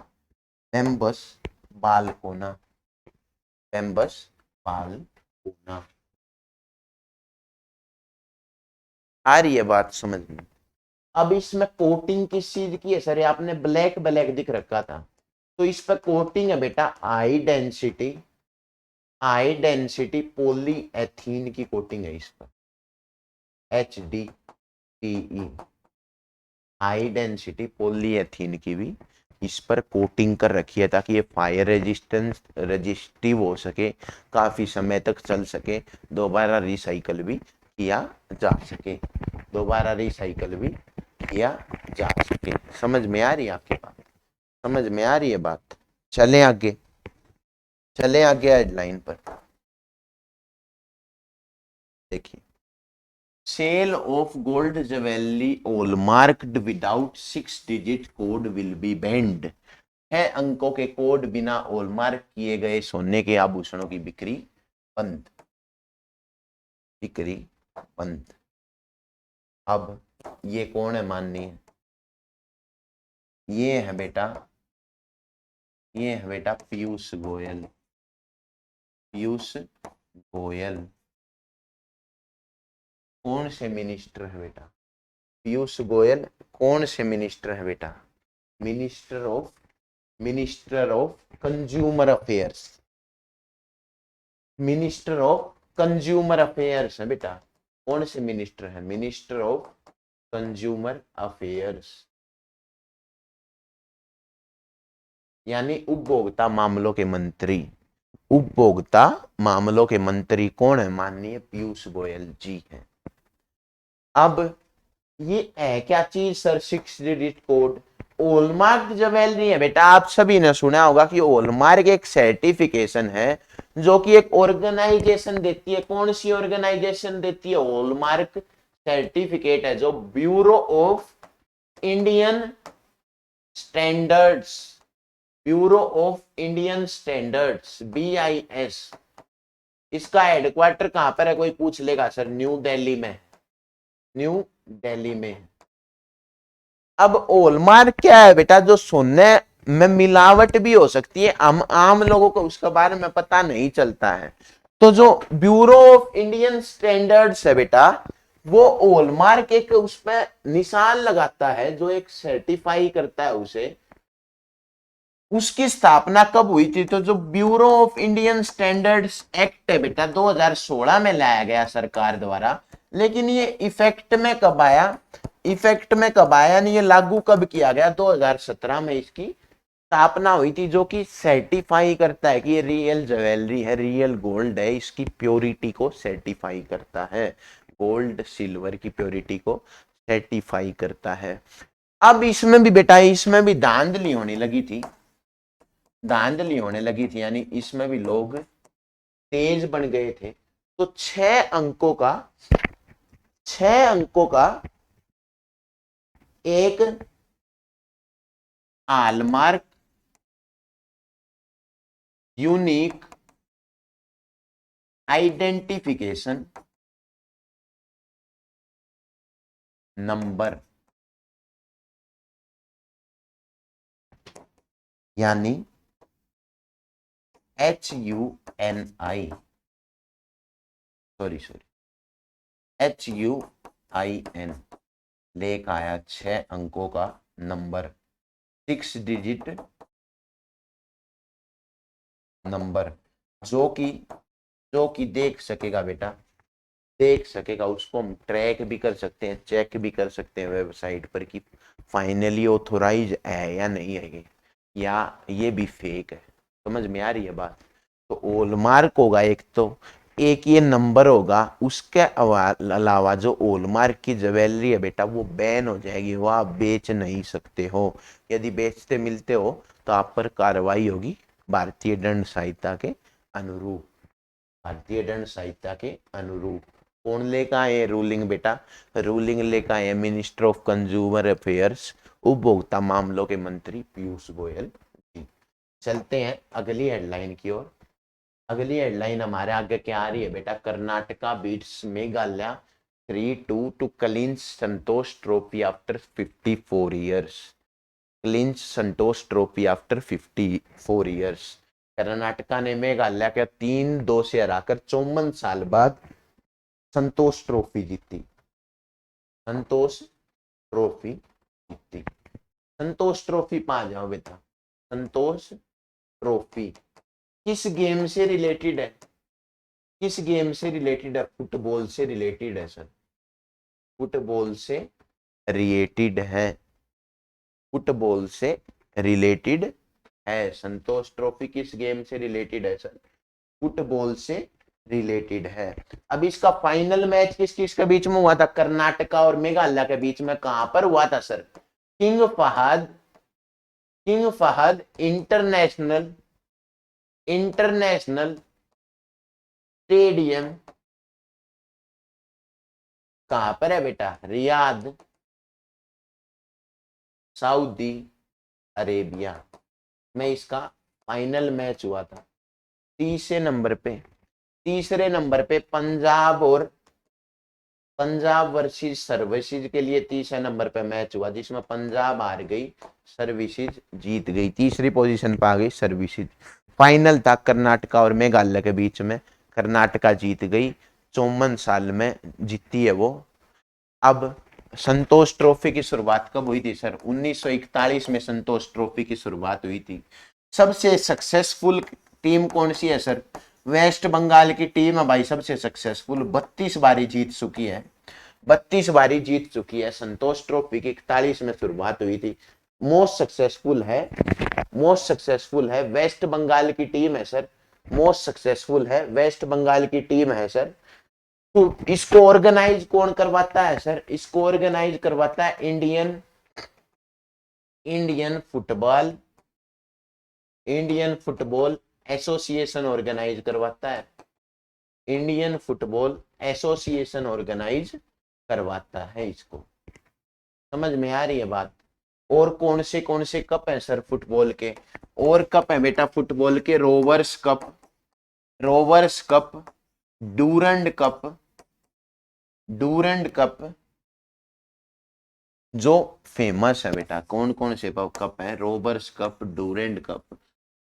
बेम्बस बालकोना, बेम्बस बालकोना। आ रही है बात समझ में? अब इसमें कोटिंग किस चीज की है सर? ये आपने ब्लैक ब्लैक दिख रखा था, तो इस पर कोटिंग है बेटा हाई डेंसिटी, हाई डेंसिटी पॉलीएथीन की कोटिंग है इस पर, HDPE, हाई डेंसिटी पॉलीएथीन की भी इस पर कोटिंग कर रखी है, ताकि ये फायर रेजिस्टेंस रेजिस्टिव हो सके, काफी समय तक चल सके, दोबारा रिसाइकल भी किया जा सके, दोबारा रिसाइकल भी किया जा सके। समझ में आ रही है आपके बात? समझ में आ रही है बात? चलें आगे, चलें आगे हेडलाइन पर। देखिए, sale of gold jewellery hallmarked without 6 digit code will be banned. 6 अंकों के कोड बिना हॉलमार्क किए गए सोने के आभूषणों की बिक्री बंद, बिक्री बंद। अब ये कौन है माननीय? ये है बेटा, ये है बेटा पीयूष गोयल, पीयूष गोयल। कौन से मिनिस्टर है बेटा पीयूष गोयल? कौन से मिनिस्टर है बेटा? Minister of consumer affairs, minister of consumer affairs है बेटा। कौन से मिनिस्टर है? मिनिस्टर ऑफ कंज्यूमर अफेयर्स, यानी उपभोक्ता मामलों के मंत्री। उपभोक्ता मामलों के मंत्री कौन है? माननीय पीयूष गोयल जी हैं। अब ये है क्या चीज sir? 6 digit code hallmark jewellery है बेटा। आप सभी ने सुना होगा कि हॉलमार्क एक सर्टिफिकेशन है जो कि एक ऑर्गेनाइजेशन देती है। कौन सी ऑर्गेनाइजेशन देती है? हॉलमार्क सर्टिफिकेट है जो bureau of Indian standards, bureau of Indian standards, BIS। इसका हेडक्वार्टर कहां पर है? कोई पूछ लेगा सर, न्यू दिल्ली में, न्यू दिल्ली में। अब हॉलमार्क क्या है बेटा? जो सोने में मिलावट भी हो सकती है, हम आम लोगों को उसके बारे में पता नहीं चलता है। तो जो ब्यूरो ऑफ इंडियन स्टैंडर्ड्स है बेटा, वो हॉलमार्क एक उसमें निशान लगाता है, जो एक सर्टिफाई करता है उसे। उसकी स्थापना कब हुई थी? तो जो bureau of Indian standards act है बेटा 2016 में लाया गया सरकार द्वारा। लेकिन ये इफेक्ट में कब आया? इफेक्ट में कब आया? नहीं, ये लागू कब किया गया? 2017 में इसकी स्थापना हुई थी, जो कि सर्टिफाई करता है कि ये रियल ज्वेलरी है, रियल गोल्ड है, इसकी प्योरिटी को सर्टिफाई करता है, गोल्ड सिल्वर की प्योरिटी को सर्टिफाई करता है। अब इसमें भी बेटा, इसमें भी धांधली होने लगी थी, धांधली होने लगी थी, यानी इसमें भी लोग तेज बन गए थे। तो 6 अंकों का एक हॉलमार्क यूनिक आइडेंटिफिकेशन नंबर, यानी HUNI HUIN लेकर आया 6 अंकों का नंबर, 6 डिजिट नंबर, जो कि देख सकेगा बेटा, देख सकेगा, उसको हम ट्रैक भी कर सकते हैं, चेक भी कर सकते हैं वेबसाइट पर कि फाइनली ऑथोराइज है या नहीं है, या ये भी फेक है। समझ में आ रही है बात? तो हॉलमार्क होगा एक ये नंबर होगा, उसके अलावा जो हॉलमार्क की ज्वेलरी है बेटा वो बैन हो जाएगी, वो आप बेच नहीं सकते हो। यदि बेचते मिलते हो तो आप पर कार्रवाई होगी भारतीय दंड संहिता के अनुरूप, भारतीय दंड संहिता के अनुरूप। कौन लेकर आए रूलिंग बेटा? रूलिंग लेकर आए मिनिस्टर ऑफ कंज्यूमर अफेयर्स, उपभोक्ता मामलों के मंत्री पीयूष गोयल जी। चलते हैं अगली हेडलाइन की ओर। अगली हेडलाइन हमारे आगे क्या आ रही है बेटा? Karnataka beats Meghalaya 3-2 to clinch Santosh trophy after 54 years. Clinch Santosh trophy after 54 years. Karnataka ने मेघालय के 3-2 से हराकर 54 साल बाद संतोष ट्रॉफी जीती। संतोष ट्रॉफी जीती। संतोष ट्रॉफी पा जाओ बेटा। संतोष ट्रॉफी किस गेम से रिलेटेड है? किस गेम से रिलेटेड है? फुटबॉल से रिलेटेड है सर, फुटबॉल से रिलेटेड है, फुटबॉल से रिलेटेड है। संतोष ट्रॉफी किस गेम से रिलेटेड है सर? फुटबॉल से रिलेटेड है। अब इसका फाइनल मैच किस किस के बीच में हुआ था? कर्नाटका और मेघालय के बीच में। कहां पर हुआ था sir? King Fahd international stadium कहां पर है बेटा? रियाद, सऊदी अरेबिया में इसका फाइनल मैच हुआ था। तीसरे नंबर पे पंजाब वर्सेस सर्विसेज के लिए तीसरे नंबर पे मैच हुआ, जिसमें पंजाब हार गई, सर्विसेज जीत गई। तीसरी पोजीशन पर आ गई सर्विसेज। फाइनल था कर्नाटका और मेघालय के बीच में, कर्नाटका जीत गई, 54 साल में जीती है वो। अब संतोष ट्रॉफी की शुरुआत कब हुई थी सर? 1941 में संतोष ट्रॉफी की शुरुआत हुई थी। सबसे सक्सेसफुल टीम कौन सी है सर? वेस्ट बंगाल की टीम है भाई, सबसे सक्सेसफुल, 32 बारी जीत चुकी है, 32 बारी जीत चुकी है। संतोष ट्रॉफी की 41 में शुरुआत हुई थी। मोस्ट सक्सेसफुल है वेस्ट बंगाल की टीम है सर, मोस्ट सक्सेसफुल है वेस्ट बंगाल की टीम है सर। तो इसको ऑर्गेनाइज कौन करवाता है सर? इसको ऑर्गेनाइज करवाता है इंडियन फुटबॉल एसोसिएशन ऑर्गेनाइज करवाता है। इंडियन फुटबॉल एसोसिएशन ऑर्गेनाइज करवाता है इसको। समझ में आ रही है बात? और कौन से कप हैं सर फुटबॉल के? और कप है बेटा फुटबॉल के, रोवर्स कप, डूरंड कप जो फेमस है बेटा। कौन से कप है? रोवर्स कप, डूरंड कप,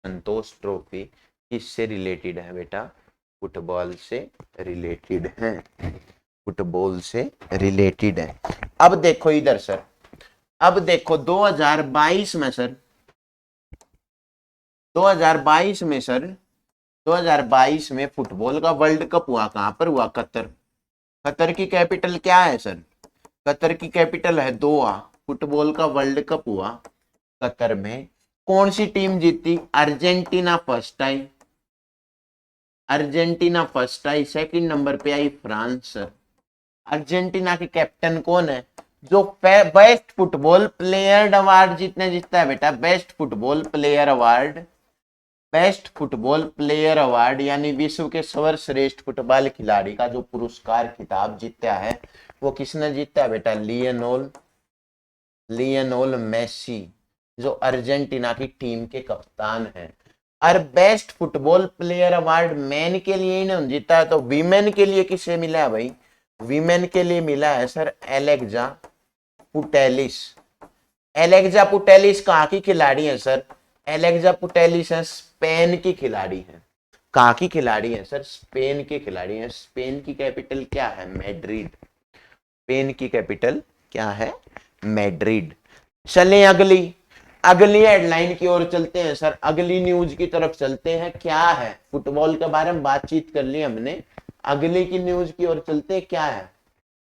संतोष ट्रॉफी किससे रिलेटेड है बेटा? फुटबॉल से रिलेटेड है, फुटबॉल से रिलेटेड है। अब देखो इधर सर, अब देखो 2022 में सर, 2022 में फुटबॉल का वर्ल्ड कप हुआ। कहां पर हुआ? कतर की कैपिटल क्या है सर? कतर की कैपिटल है दोहा। फुटबॉल का वर्ल्ड कप हुआ कतर में। कौन सी टीम जीती? अर्जेंटीना फर्स्ट आई, सेकंड नंबर पे आई फ्रांस। अर्जेंटीना के कैप्टन कौन है? जो बेस्ट फुटबॉल प्लेयर अवार्ड जीतता है बेटा, बेस्ट फुटबॉल प्लेयर अवार्ड यानी विश्व के सर्वश्रेष्ठ फुटबॉल खिलाड़ी का जो पुरस्कार खिताब जीता है वो किसने जीता है बेटा? लियोनेल मेसी, जो अर्जेंटीना की टीम के कप्तान हैं। और best football player award man के लिए इन्होंने जीता है, तो वीमेन के लिए किसे मिला है भाई? वीमेन के लिए मिला है सर एलेक्जा पुटेलिस कहाँ की खिलाड़ी है सर? एलेक्जा पुटेलिस है स्पेन की खिलाड़ी है, कहाँ की खिलाड़ी हैं सर? स्पेन के खिलाड़ी हैं। स्पेन की कैपिटल क्या है? मैड्रिड। स्पेन की कैपिटल क्या है? मैड्रिड। चलें अगली अगली हेडलाइन की ओर चलते हैं सर। अगली न्यूज की तरफ चलते हैं। क्या है? फुटबॉल के बारे में बातचीत कर ली हमने, अगली की न्यूज की ओर चलते हैं। क्या है?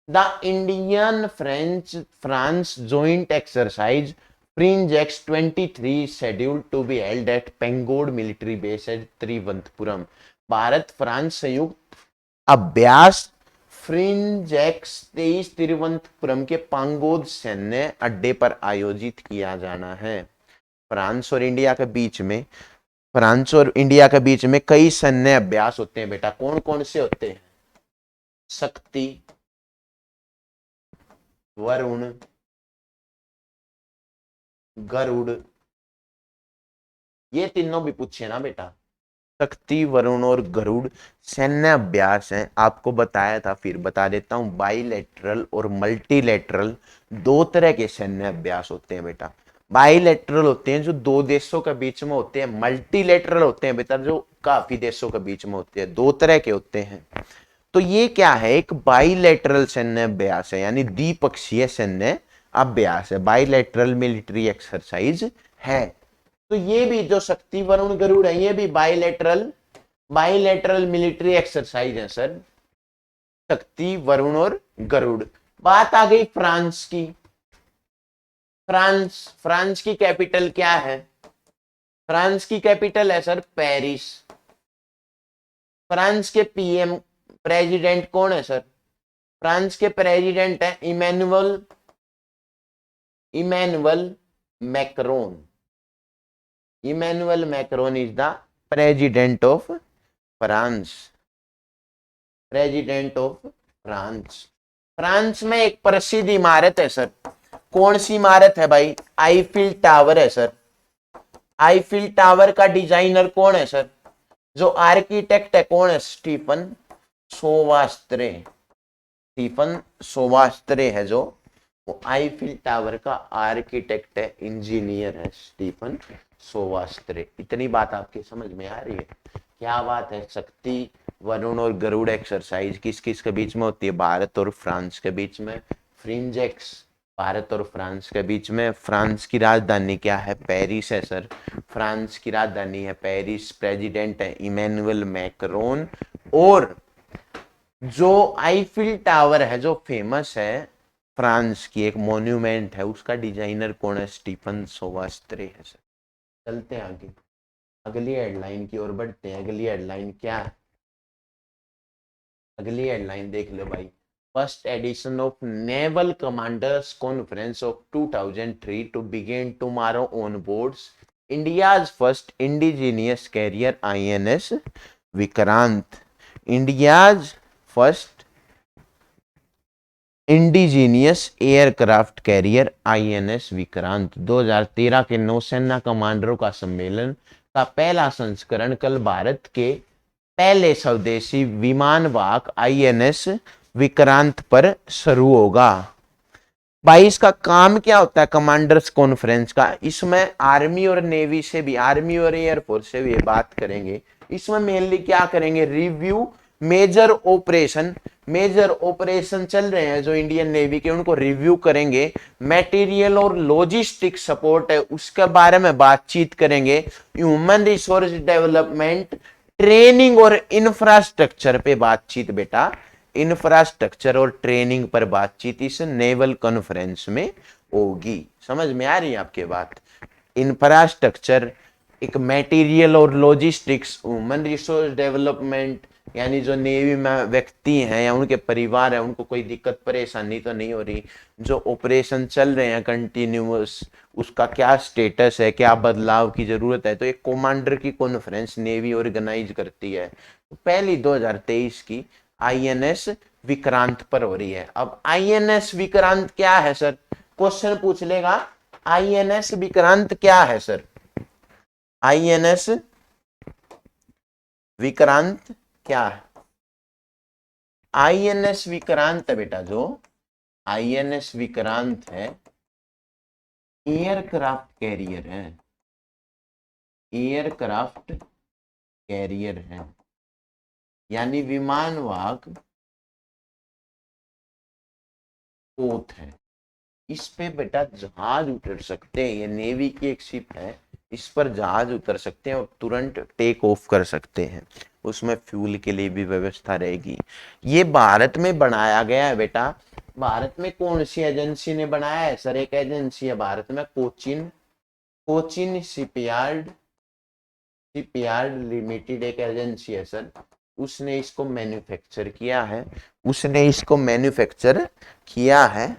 The Indian French France joint exercise Fringex 23 scheduled to be held at Pangod military base at Thiruvananthapuram. Bharat France संयुक्त अभ्यास फ्रिंजेक्स 23 तिरुवनंतपुरम के पांगोद सैन्य अड्डे पर आयोजित किया जाना है। फ्रांस और इंडिया के बीच में कई सैन्य अभ्यास होते हैं बेटा। कौन कौन से होते हैं? शक्ति, वरुण, गरुड़, ये तीनों भी पूछे ना बेटा। शक्ति, वरुण और गरुड़ सैन्य अभ्यास है। आपको बताया था, फिर बता देता हूं। बाइलेटरल और मल्टीलेटरल दो तरह के सैन्य अभ्यास होते हैं बेटा। बाइलेटरल होते हैं जो दो देशों के बीच में होते हैं। मल्टीलेटरल होते हैं बेटा जो काफी देशों के बीच में होते हैं। दो तरह के होते हैं। तो ये क्या है? एक बाइलेटरल सैन्य अभ्यास है, यानी द्विपक्षीय सैन्य अभ्यास है, बाइलेटरल मिलिट्री एक्सरसाइज है। तो ये भी जो शक्ति, वरुण, गरुड़ है, ये भी बाइलेटरल मिलिट्री एक्सरसाइज है सर। शक्ति, वरुण और गरुड़। बात आ गई फ्रांस की। फ्रांस की कैपिटल क्या है? फ्रांस की कैपिटल है सर पेरिस। फ्रांस के पीएम प्रेसिडेंट कौन है सर? फ्रांस के प्रेसिडेंट है Emmanuel Macron. Emmanuel Macron is the president of France. President of France. France में एक प्रसिद्ध इमारत है सर। कौन सी इमारत है भाई? आईफिल टावर है सर। आईफिल टावर का डिजाइनर कौन है सर? जो आर्किटेक्ट है कौन है? स्टीफन सोवास्त्रे है जो, वो आईफिल टावर का आर्किटेक्ट है, इंजीनियर है स्टीफन सोवास्त्रे। इतनी बात आपके समझ में आ रही है? क्या बात है। शक्ति, वरुण और गरुड़ एक्सरसाइज किस किस के बीच में होती है? भारत और फ्रांस के बीच में। फ्रिंजेक्स भारत और फ्रांस के बीच में। फ्रांस की राजधानी क्या है? पेरिस है सर। फ्रांस की राजधानी है पेरिस। प्रेसिडेंट है इमैनुअल मैक्रोन। और जो आईफिल टावर है जो फेमस है फ्रांस की, एक मॉन्यूमेंट है, उसका डिजाइनर कौन है? स्टीफन सोवास्त्रे है सर। चलते हैं आगे, अगली हेडलाइन की ओर बढ़ते हैं। अगली हेडलाइन क्या है? अगली हेडलाइन देख लो भाई। First edition of naval commanders conference of 2003 to begin tomorrow on boards India's first indigenous carrier INS Vikrant. India's first indigenous aircraft carrier INS Vikrant 2013 के नौसेना कमांडरों का सम्मेलन का पहला संस्करण कल भारत के पहले स्वदेशी विमान वाहक आईएनएस विक्रांत पर शुरू होगा। भाई इसका काम क्या होता है कमांडर्स कॉन्फ्रेंस का? इसमें आर्मी और नेवी से भी, आर्मी और एयरफोर्स से भी बात करेंगे। इसमें मेनली क्या करेंगे? रिव्यू मेजर ऑपरेशन चल रहे हैं जो इंडियन नेवी के, उनको रिव्यू करेंगे। मटेरियल और लॉजिस्टिक सपोर्ट है उसके बारे में बातचीत करेंगे। ह्यूमन रिसोर्स डेवलपमेंट, ट्रेनिंग और इंफ्रास्ट्रक्चर पे बातचीत बेटा। इंफ्रास्ट्रक्चर और ट्रेनिंग पर बातचीत इस नेवल कॉन्फ्रेंस में होगी। समझ में आ रही है आपके बात? इंफ्रास्ट्रक्चर, एक मटेरियल और लॉजिस्टिक्स, ह्यूमन रिसोर्स डेवलपमेंट, यानी जो नेवी में व्यक्ति हैं या उनके परिवार है उनको कोई दिक्कत परेशानी तो नहीं हो रही। जो ऑपरेशन चल रहे हैं कंटिन्यूअस, उसका क्या स्टेटस है, क्या बदलाव की जरूरत है। तो एक कमांडर की कॉन्फ्रेंस नेवी ऑर्गेनाइज करती है। तो पहली 2023 की आईएनएस विक्रांत पर हो रही है। अब आईएनएस विक्रांत क्या है सर? क्वेश्चन पूछ लेगा, आईएनएस विक्रांत क्या है सर? आईएनएस विक्रांत क्या है? आईएनएस विक्रांत है बेटा, जो आईएनएस विक्रांत है एयरक्राफ्ट कैरियर है। एयरक्राफ्ट कैरियर है, यानी विमान वाहक पोत है। इस पे बेटा जहाज उतर सकते हैं, ये नेवी की एक शिप है, इस पर जहाज उतर सकते हैं और तुरंत टेक ऑफ कर सकते हैं। उसमें फ्यूल के लिए भी व्यवस्था रहेगी। ये भारत में बनाया गया है बेटा। भारत में कौन सी एजेंसी ने बनाया है सर? एक एजेंसी है भारत में, कोचिन, कोचिन शिपयार्ड लिमिटेड एक एजेंसी है सर। उसने इसको मैन्युफैक्चर किया है, उसने इसको मैन्युफैक्चर किया है,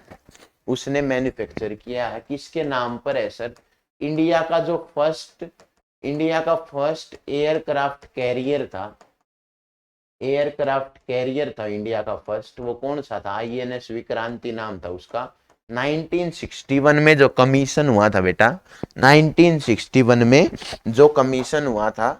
उसने मैन्युफैक्चर किया है। किसके नाम पर है सर? इंडिया का जो फर्स्ट एयरक्राफ्ट कैरियर था, एयरक्राफ्ट कैरियर था इंडिया का फर्स्ट, वो कौन सा था? आईएनएस विक्रांति नाम था उसका। 1961 में जो कमीशन हुआ था बेटा, 1961 में जो कमीशन हुआ था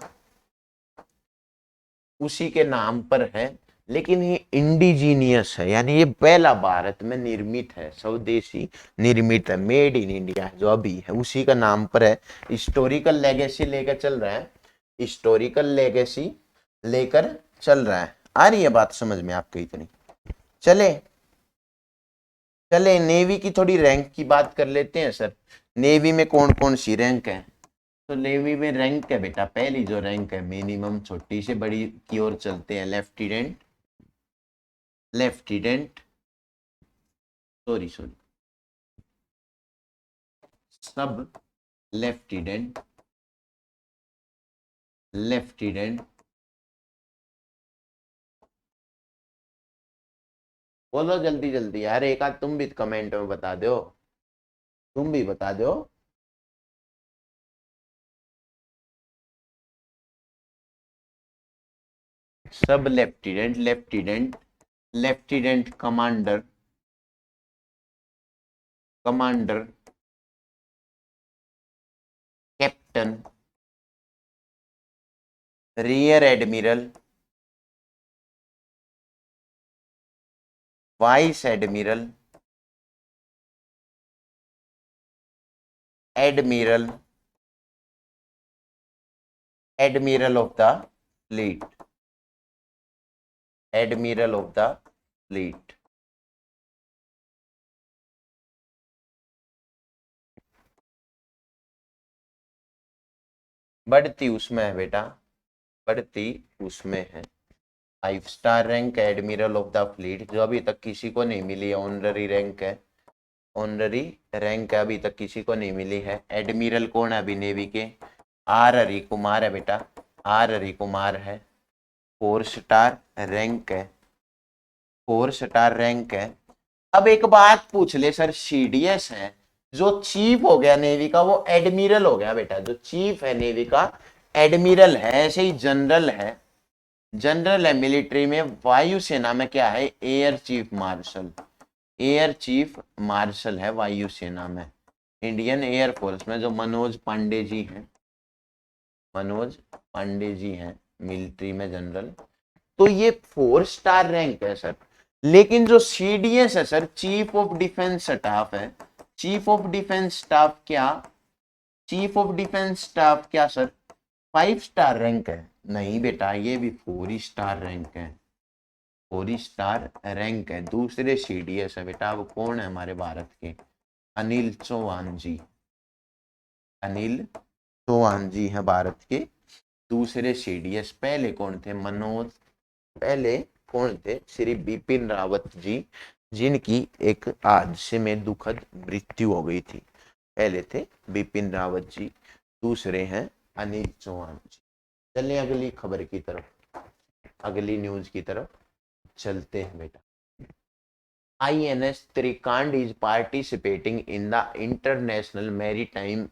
उसी के नाम पर है। लेकिन ये इंडिजीनियस है, यानी ये पहला भारत में निर्मित है, स्वदेशी निर्मित है, मेड इन इंडिया जो अभी है उसी का नाम पर है। हिस्टोरिकल लेगेसी लेकर चल रहा है, हिस्टोरिकल लेगेसी लेकर चल रहा है। आ रही है बात समझ में आपके? इतनी चले चले नेवी की थोड़ी रैंक की बात कर लेते हैं सर। नेवी में कौन कौन सी रैंक है? तो नेवी में रैंक है बेटा, पहली जो रैंक है मिनिमम, छोटी से बड़ी की ओर चलते हैं, लेफ्टिनेंट, लेफ्टिनेंट सॉरी सब लेफ्टिनेंट, लेफ्टिनेंट, बोलो जल्दी जल्दी यार, एक आध तुम भी कमेंट में बता दो, तुम भी बता दो। सब lieutenant, lieutenant, lieutenant commander, commander, captain, rear admiral, vice admiral, admiral, admiral of the fleet, admiral of the fleet. बढ़ती उसमें है बेटा, बढ़ती उसमें है। 5 स्टार रैंक है एडमिरल ऑफ द फ्लीट, जो अभी तक किसी को नहीं मिली है, ऑनररी रैंक है, ऑनररी रैंक है, अभी तक किसी को नहीं मिली है। एडमिरल कौन है अभी नेवी के? आर हरि कुमार है बेटा, आर हरि कुमार है। 4 स्टार रैंक है, 4 स्टार रैंक है। अब एक बात पूछ ले सर, सीडीएस है जो चीफ हो गया नेवी का, वो एडमिरल हो गया बेटा, जो चीफ है नेवी का एडमिरल है। ऐसे ही जनरल है, जनरल है मिलिट्री में। वायुसेना में क्या है? Air chief marshal, air chief marshal है वायुसेना में। इंडियन एयरफोर्स में जो मनोज पांडे जी हैं, मनोज पांडे जी हैं मिलिट्री में जनरल। तो ये 4 स्टार रैंक है सर। लेकिन जो सीडीएस है sir, chief of defence staff है, चीफ ऑफ डिफेंस स्टाफ क्या, चीफ ऑफ डिफेंस स्टाफ क्या सर 5 स्टार रैंक है? नहीं बेटा, ये भी 4 स्टार रैंक है, 4 स्टार रैंक है। दूसरे सीडीएस है बेटा, वो कौन है हमारे भारत के? अनिल चौहान जी, अनिल चौहान जी हैं भारत के दूसरे सीडीएस। पहले कौन थे? मनोज, पहले कौन थे? श्री बिपिन रावत जी, जिनकी एक हादसे में दुखद मृत्यु हो गई थी। पहले थे बिपिन रावत जी, दूसरे हैं अनिल चौहान जी। चलिए अगली खबर की तरफ, अगली न्यूज की तरफ चलते हैं बेटा। INS Trikand is participating in the international maritime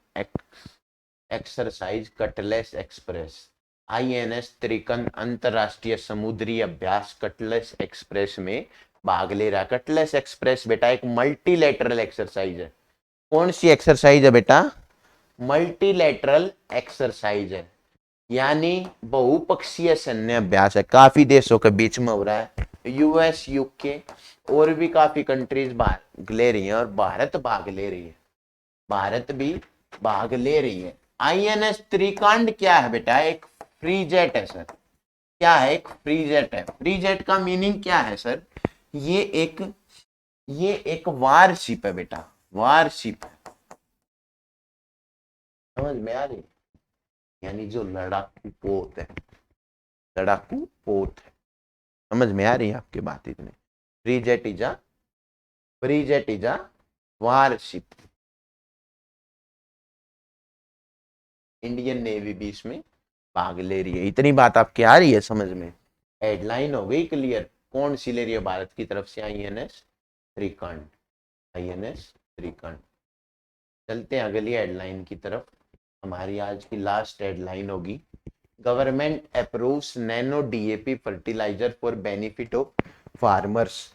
exercise Cutlass express. INS Trikand अंतरराष्ट्रीय समुद्री अभ्यास कटलेस एक्सप्रेस में भाग ले रहा है। कटलेस एक्सप्रेस बेटा एक मल्टीलेटरल एक्सरसाइज है। कौन सी एक्सरसाइज है बेटा? मल्टीलेटरल एक्सरसाइज है, यानी बहुपक्षीय सैन्य अभ्यास है। काफी देशों के बीच में हो रहा है, यूएस, यूके और भी काफी कंट्रीज भाग ले रही हैं, और भारत भाग ले रही है, भारत भी भाग ले रही है। INS त्रिकांड क्या है बेटा? एक फ्रीजेट है सर। क्या है? एक फ्रीजेट है। फ्रीजेट का मीनिंग क्या है सर? ये एक ये एक वारशिप है बेटा, वारशिप है। समझ में आ रही? यानी जो लड़ाकू पोत है, लड़ाकू पोत है। समझ में आ रही है आपकी बात? इतने frigate is a frigate is a warship. Indian navy भी इसमें भाग ले रही है। इतनी बात आपकी आ रही है समझ में? हेडलाइन हो गई क्लियर? कौन सी ले रही है भारत की तरफ से? INS Shrikhand, INS Shrikhand. चलते हैं अगली हेडलाइन की तरफ। हमारी आज की लास्ट हेडलाइन होगी, government approves nano DAP fertiliser for benefit of farmers.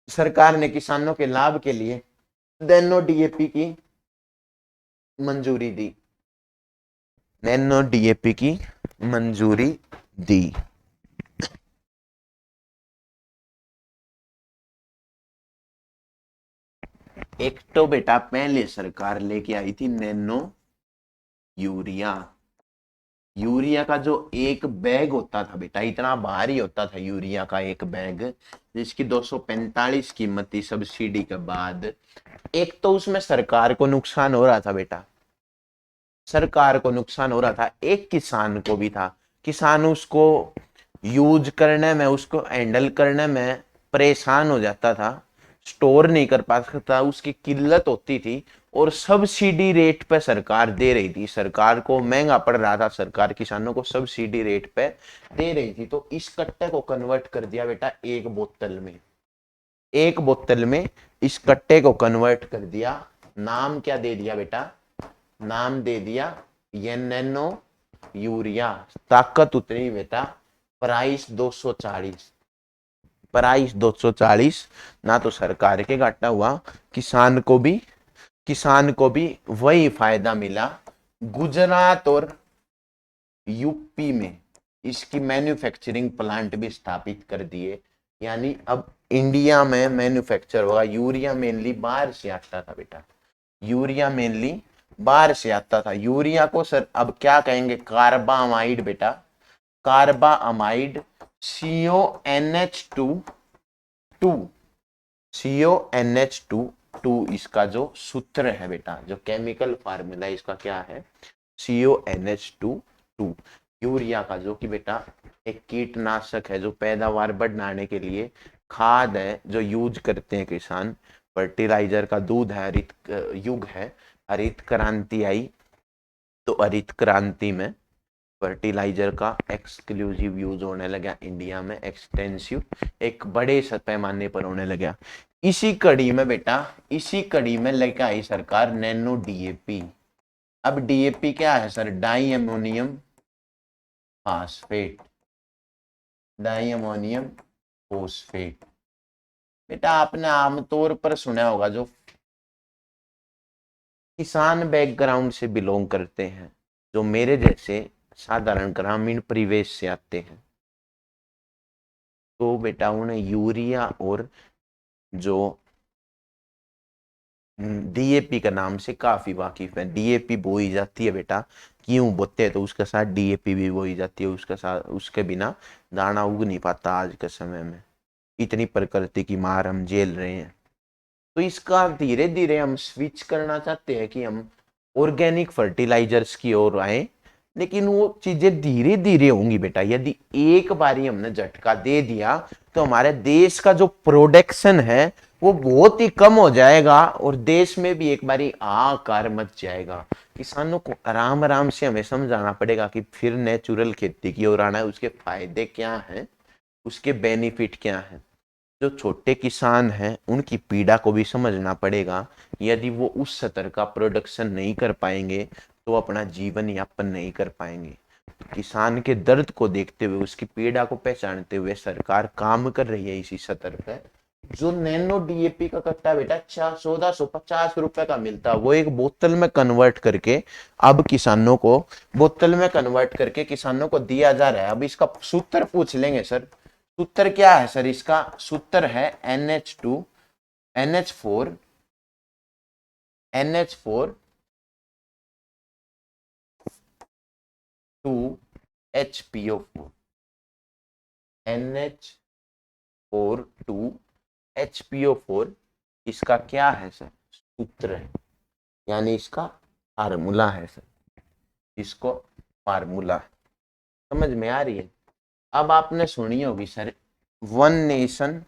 सरकार ने किसानों के लाभ के लिए नैनो डीएपी की मंजूरी दी, नैनो डीएपी की मंजूरी दी। एक तो बेटा पहले सरकार लेके आई थी नैनो यूरिया। यूरिया का जो एक बैग होता था बेटा, इतना भारी होता था यूरिया का एक बैग, जिसकी 245 कीमत थी सब्सिडी के बाद। एक तो उसमें सरकार को नुकसान हो रहा था बेटा, सरकार को नुकसान हो रहा था, एक किसान को भी था। किसान उसको यूज करने में, उसको हैंडल करने में परेशान हो जाता था, स्टोर नहीं कर पाता था, उसकी किल्लत होती थी। और सब्सिडी रेट पे सरकार दे रही थी, सरकार को महंगा पड़ रहा था, सरकार किसानों को सब्सिडी रेट पे दे रही थी। तो इस कट्टे को कन्वर्ट कर दिया बेटा एक बोतल में, एक बोतल में इस कट्टे को कन्वर्ट कर दिया। नाम क्या दे दिया बेटा? नाम दे दिया ये नैनो यूरिया। ताकत उतनी बेटा, प्राइस 240, प्राइस 240। ना तो सरकार के घाटा हुआ, किसान को भी, किसान को भी वही फायदा मिला। गुजरात और यूपी में इसकी मैन्युफैक्चरिंग प्लांट भी स्थापित कर दिए। यानी अब इंडिया में मैन्युफैक्चर होगा। यूरिया मेनली बाहर से आता था बेटा, यूरिया मेनली बाहर से आता था। यूरिया को सर अब क्या कहेंगे? कार्बामाइड बेटा, कार्बामाइड, CONH2 टू, CONH2 इसका जो सूत्र है बेटा, जो केमिकल फार्मूला इसका क्या है? CONH2। यूरिया का, जो कि बेटा एक कीटनाशक है, जो पैदावार बढ़ाने के लिए खाद है, जो यूज करते हैं किसान। फर्टिलाइजर का दूध है, हरित युग है, हरित क्रांति आई, तो हरित क्रांति में फर्टिलाइजर का एक्सक्लूसिव यूज होने लगा इंडिया में, एक्सटेंसिव, एक बड़े पैमाने पर होने लगा। इसी कड़ी में बेटा, इसी कड़ी में लेके आई सरकार नैनो डीएपी। अब डीएपी क्या है sir? Di ammonium phosphate, di ammonium phosphate. बेटा आपने आमतौर पर सुना होगा, जो किसान बैकग्राउंड से बिलोंग करते हैं, जो मेरे जैसे साधारण ग्रामीण परिवेश से आते हैं, तो बेटा उन्हें यूरिया और जो डीएपी का नाम से काफी वाकिफ है। डीएपी बोई जाती है बेटा, क्यों बोते हैं? तो उसके साथ डीएपी भी बोई जाती है, उसके साथ, उसके बिना दाना उग नहीं पाता आज के समय में। इतनी प्रकृति की मार हम झेल रहे हैं। तो इसका धीरे धीरे हम स्विच करना चाहते हैं कि हम ऑर्गेनिक फर्टिलाइजर्स की ओर आए, लेकिन वो चीजें धीरे धीरे होंगी बेटा। यदि एक बारी हमने झटका दे दिया, तो हमारे देश का जो प्रोडक्शन है वो बहुत ही कम हो जाएगा, और देश में भी एक बारी आकार मच जाएगा। किसानों को आराम आराम से हमें समझाना पड़ेगा कि फिर नेचुरल खेती की ओर आना है, उसके फायदे क्या हैं, उसके बेनिफिट क्या हैं। जो छोटे किसान हैं उनकी पीड़ा को भी समझना पड़ेगा। यदि वो उस स्तर का प्रोडक्शन नहीं कर पाएंगे, तो अपना जीवन यापन नहीं कर पाएंगे। तो किसान के दर्द को देखते हुए, उसकी पीड़ा को पहचानते हुए सरकार काम कर रही है इसी स्तर पर। जो नैनो डीएपी का कट्टा बेटा 1450 रुपए का मिलता है, वो एक बोतल में कन्वर्ट करके अब किसानों को, बोतल में कन्वर्ट करके किसानों को दिया जा रहा है। अब इसका सूत्र पूछ लेंगे सर, सूत्र क्या है सर? इसका सूत्र है NH2, NH4, NH4 2 HPO4, NH4 2HPO4 इसका क्या है सर? सूत्र है, यानी इसका फार्मूला है सर, इसको फार्मूला समझ में आ रही है। अब आपने सुनी होगी sir, one nation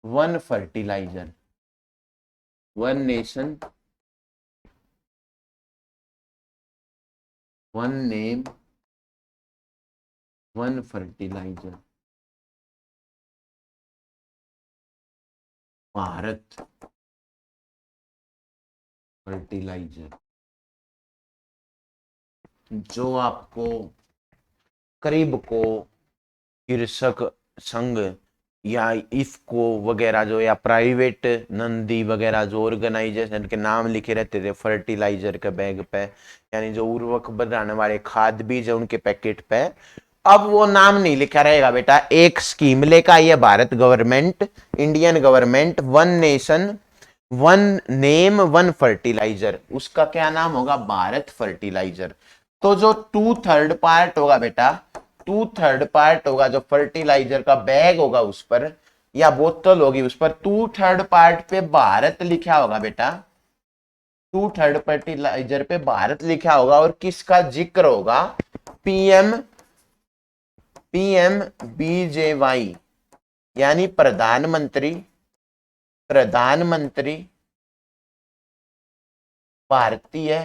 one fertiliser, one nation one name one fertiliser, Bharat fertiliser, जो आपको करीब को कृषक संघ या इफको वगैरह जो, या प्राइवेट नंदी वगैरह जो ऑर्गेनाइजेशन के नाम लिखे रहते थे फर्टिलाइजर के बैग पे, यानी जो उर्वरक बनाने वाले खाद बीज है उनके पैकेट पे, अब वो नाम नहीं लिखा रहेगा बेटा। एक स्कीम लेकर आई है Bharat government, Indian government, one nation one name one fertiliser, उसका क्या नाम होगा? भारत फर्टिलाइजर। तो जो 2/3 पार्ट होगा बेटा, 2/3 पार्ट होगा जो फर्टिलाइजर का बैग होगा उस पर, या बोतल होगी उस पर 2/3 पार्ट पे भारत लिखा होगा बेटा, 2/3 फर्टिलाइजर पे भारत लिखा होगा, और किसका जिक्र होगा? PMBJY, यानी प्रधानमंत्री भारतीय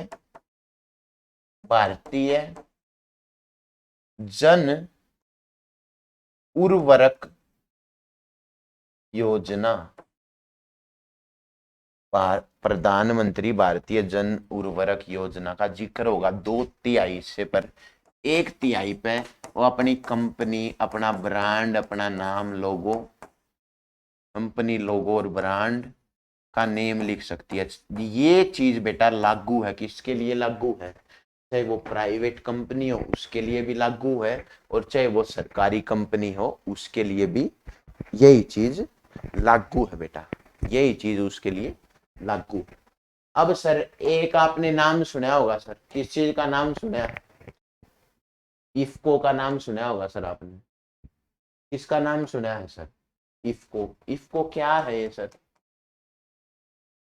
जन उर्वरक योजना, प्रधानमंत्री भारतीय जन उर्वरक योजना का जिक्र होगा 2/3 हिस्से पर। 1/3 पे वो अपनी कंपनी, अपना ब्रांड, अपना नाम, लोगो, कंपनी लोगो और ब्रांड का नेम लिख सकती है। ये चीज बेटा लागू है, किसके लिए लागू है? चाहे वो प्राइवेट कंपनी हो उसके लिए भी लागू है, और चाहे वो सरकारी कंपनी हो उसके लिए भी यही चीज लागू है बेटा, यही चीज उसके लिए लागू। अब सर एक आपने नाम सुना होगा सर, किस चीज का नाम सुना? इफको का नाम सुना होगा सर आपने, किसका नाम सुना है सर? इफको। इफको क्या है ये सर?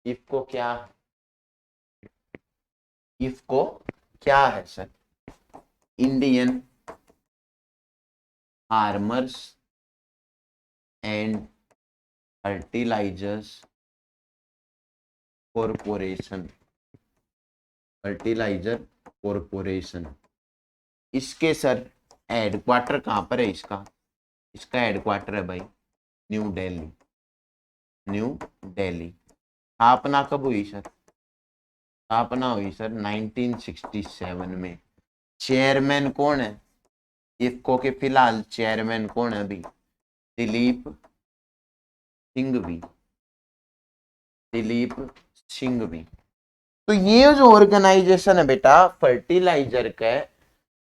इफको क्या, इफको क्या है sir? Indian farmers and fertilisers corporation, fertiliser corporation. इसके सर हेडक्वार्टर कहां पर है? इसका हेडक्वार्टर है भाई न्यू दिल्ली, न्यू दिल्ली। स्थापना कब हुई सर? स्थापना हुई सर 1967 में। चेयरमैन कौन है इफको के? फिलहाल चेयरमैन कौन है अभी? दिलीप सिंघवी, दिलीप सिंघवी। तो ये जो ऑर्गेनाइजेशन है बेटा फर्टिलाइजर का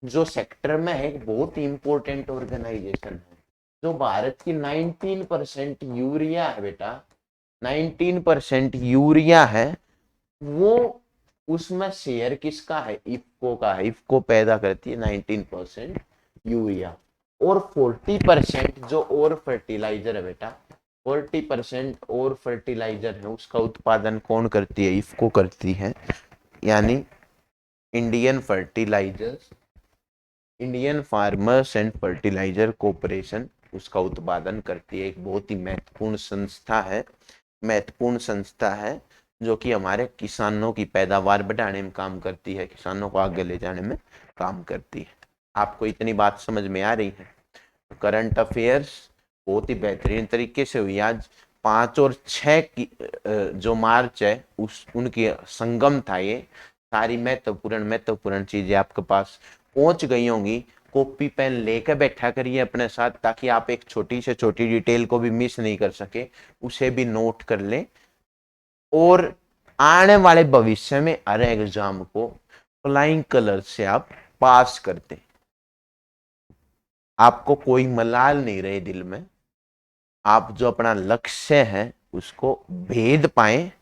जो सेक्टर में है, एक बहुत इंपॉर्टेंट ऑर्गेनाइजेशन है, जो भारत की 19% यूरिया है बेटा, 19% यूरिया है, वो उसमें शेयर किसका है? इफको का है। इफको पैदा करती है 19% यूरिया, और 40% जो और फर्टिलाइजर है बेटा, 40% और फर्टिलाइजर है उसका उत्पादन कौन करती है? इफको करती है, यानी Indian fertilisers, Indian farmers and fertiliser corporation उसका उत्पादन करती है। एक बहुत ही महत्वपूर्ण संस्था है, महत्वपूर्ण संस्था है जो कि हमारे किसानों की पैदावार बढ़ाने में काम करती है, किसानों को आगे ले जाने में काम करती है। आपको इतनी बात समझ में आ रही है? करंट अफेयर्स बहुत ही बेहतरीन तरीके से हुई। आज 5 और 6 की जो मार्च है उस उनकी संगम था। ये सारी महत्वपूर्ण चीजें आपके पास पहुंच गई होंगी। कॉपी पेन लेकर बैठा करिए अपने साथ, ताकि आप एक छोटी से छोटी डिटेल को भी मिस नहीं कर सके, उसे भी नोट कर लें, और आने वाले भविष्य में हर एग्जाम को फ्लाइंग कलर से आप पास करते, आपको कोई मलाल नहीं रहे दिल में, आप जो अपना लक्ष्य है उसको भेद पाए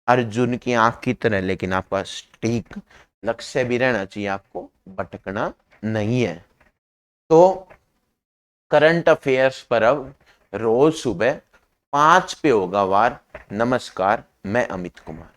अर्जुन की आंख की तरह, लेकिन आपका ठीक लक्ष्य भी रहना चाहिए, आपको भटकना नहीं है। तो करंट अफेयर्स पर अब रोज सुबह 5 पे होगा वार। नमस्कार, मैं अमित कुमार।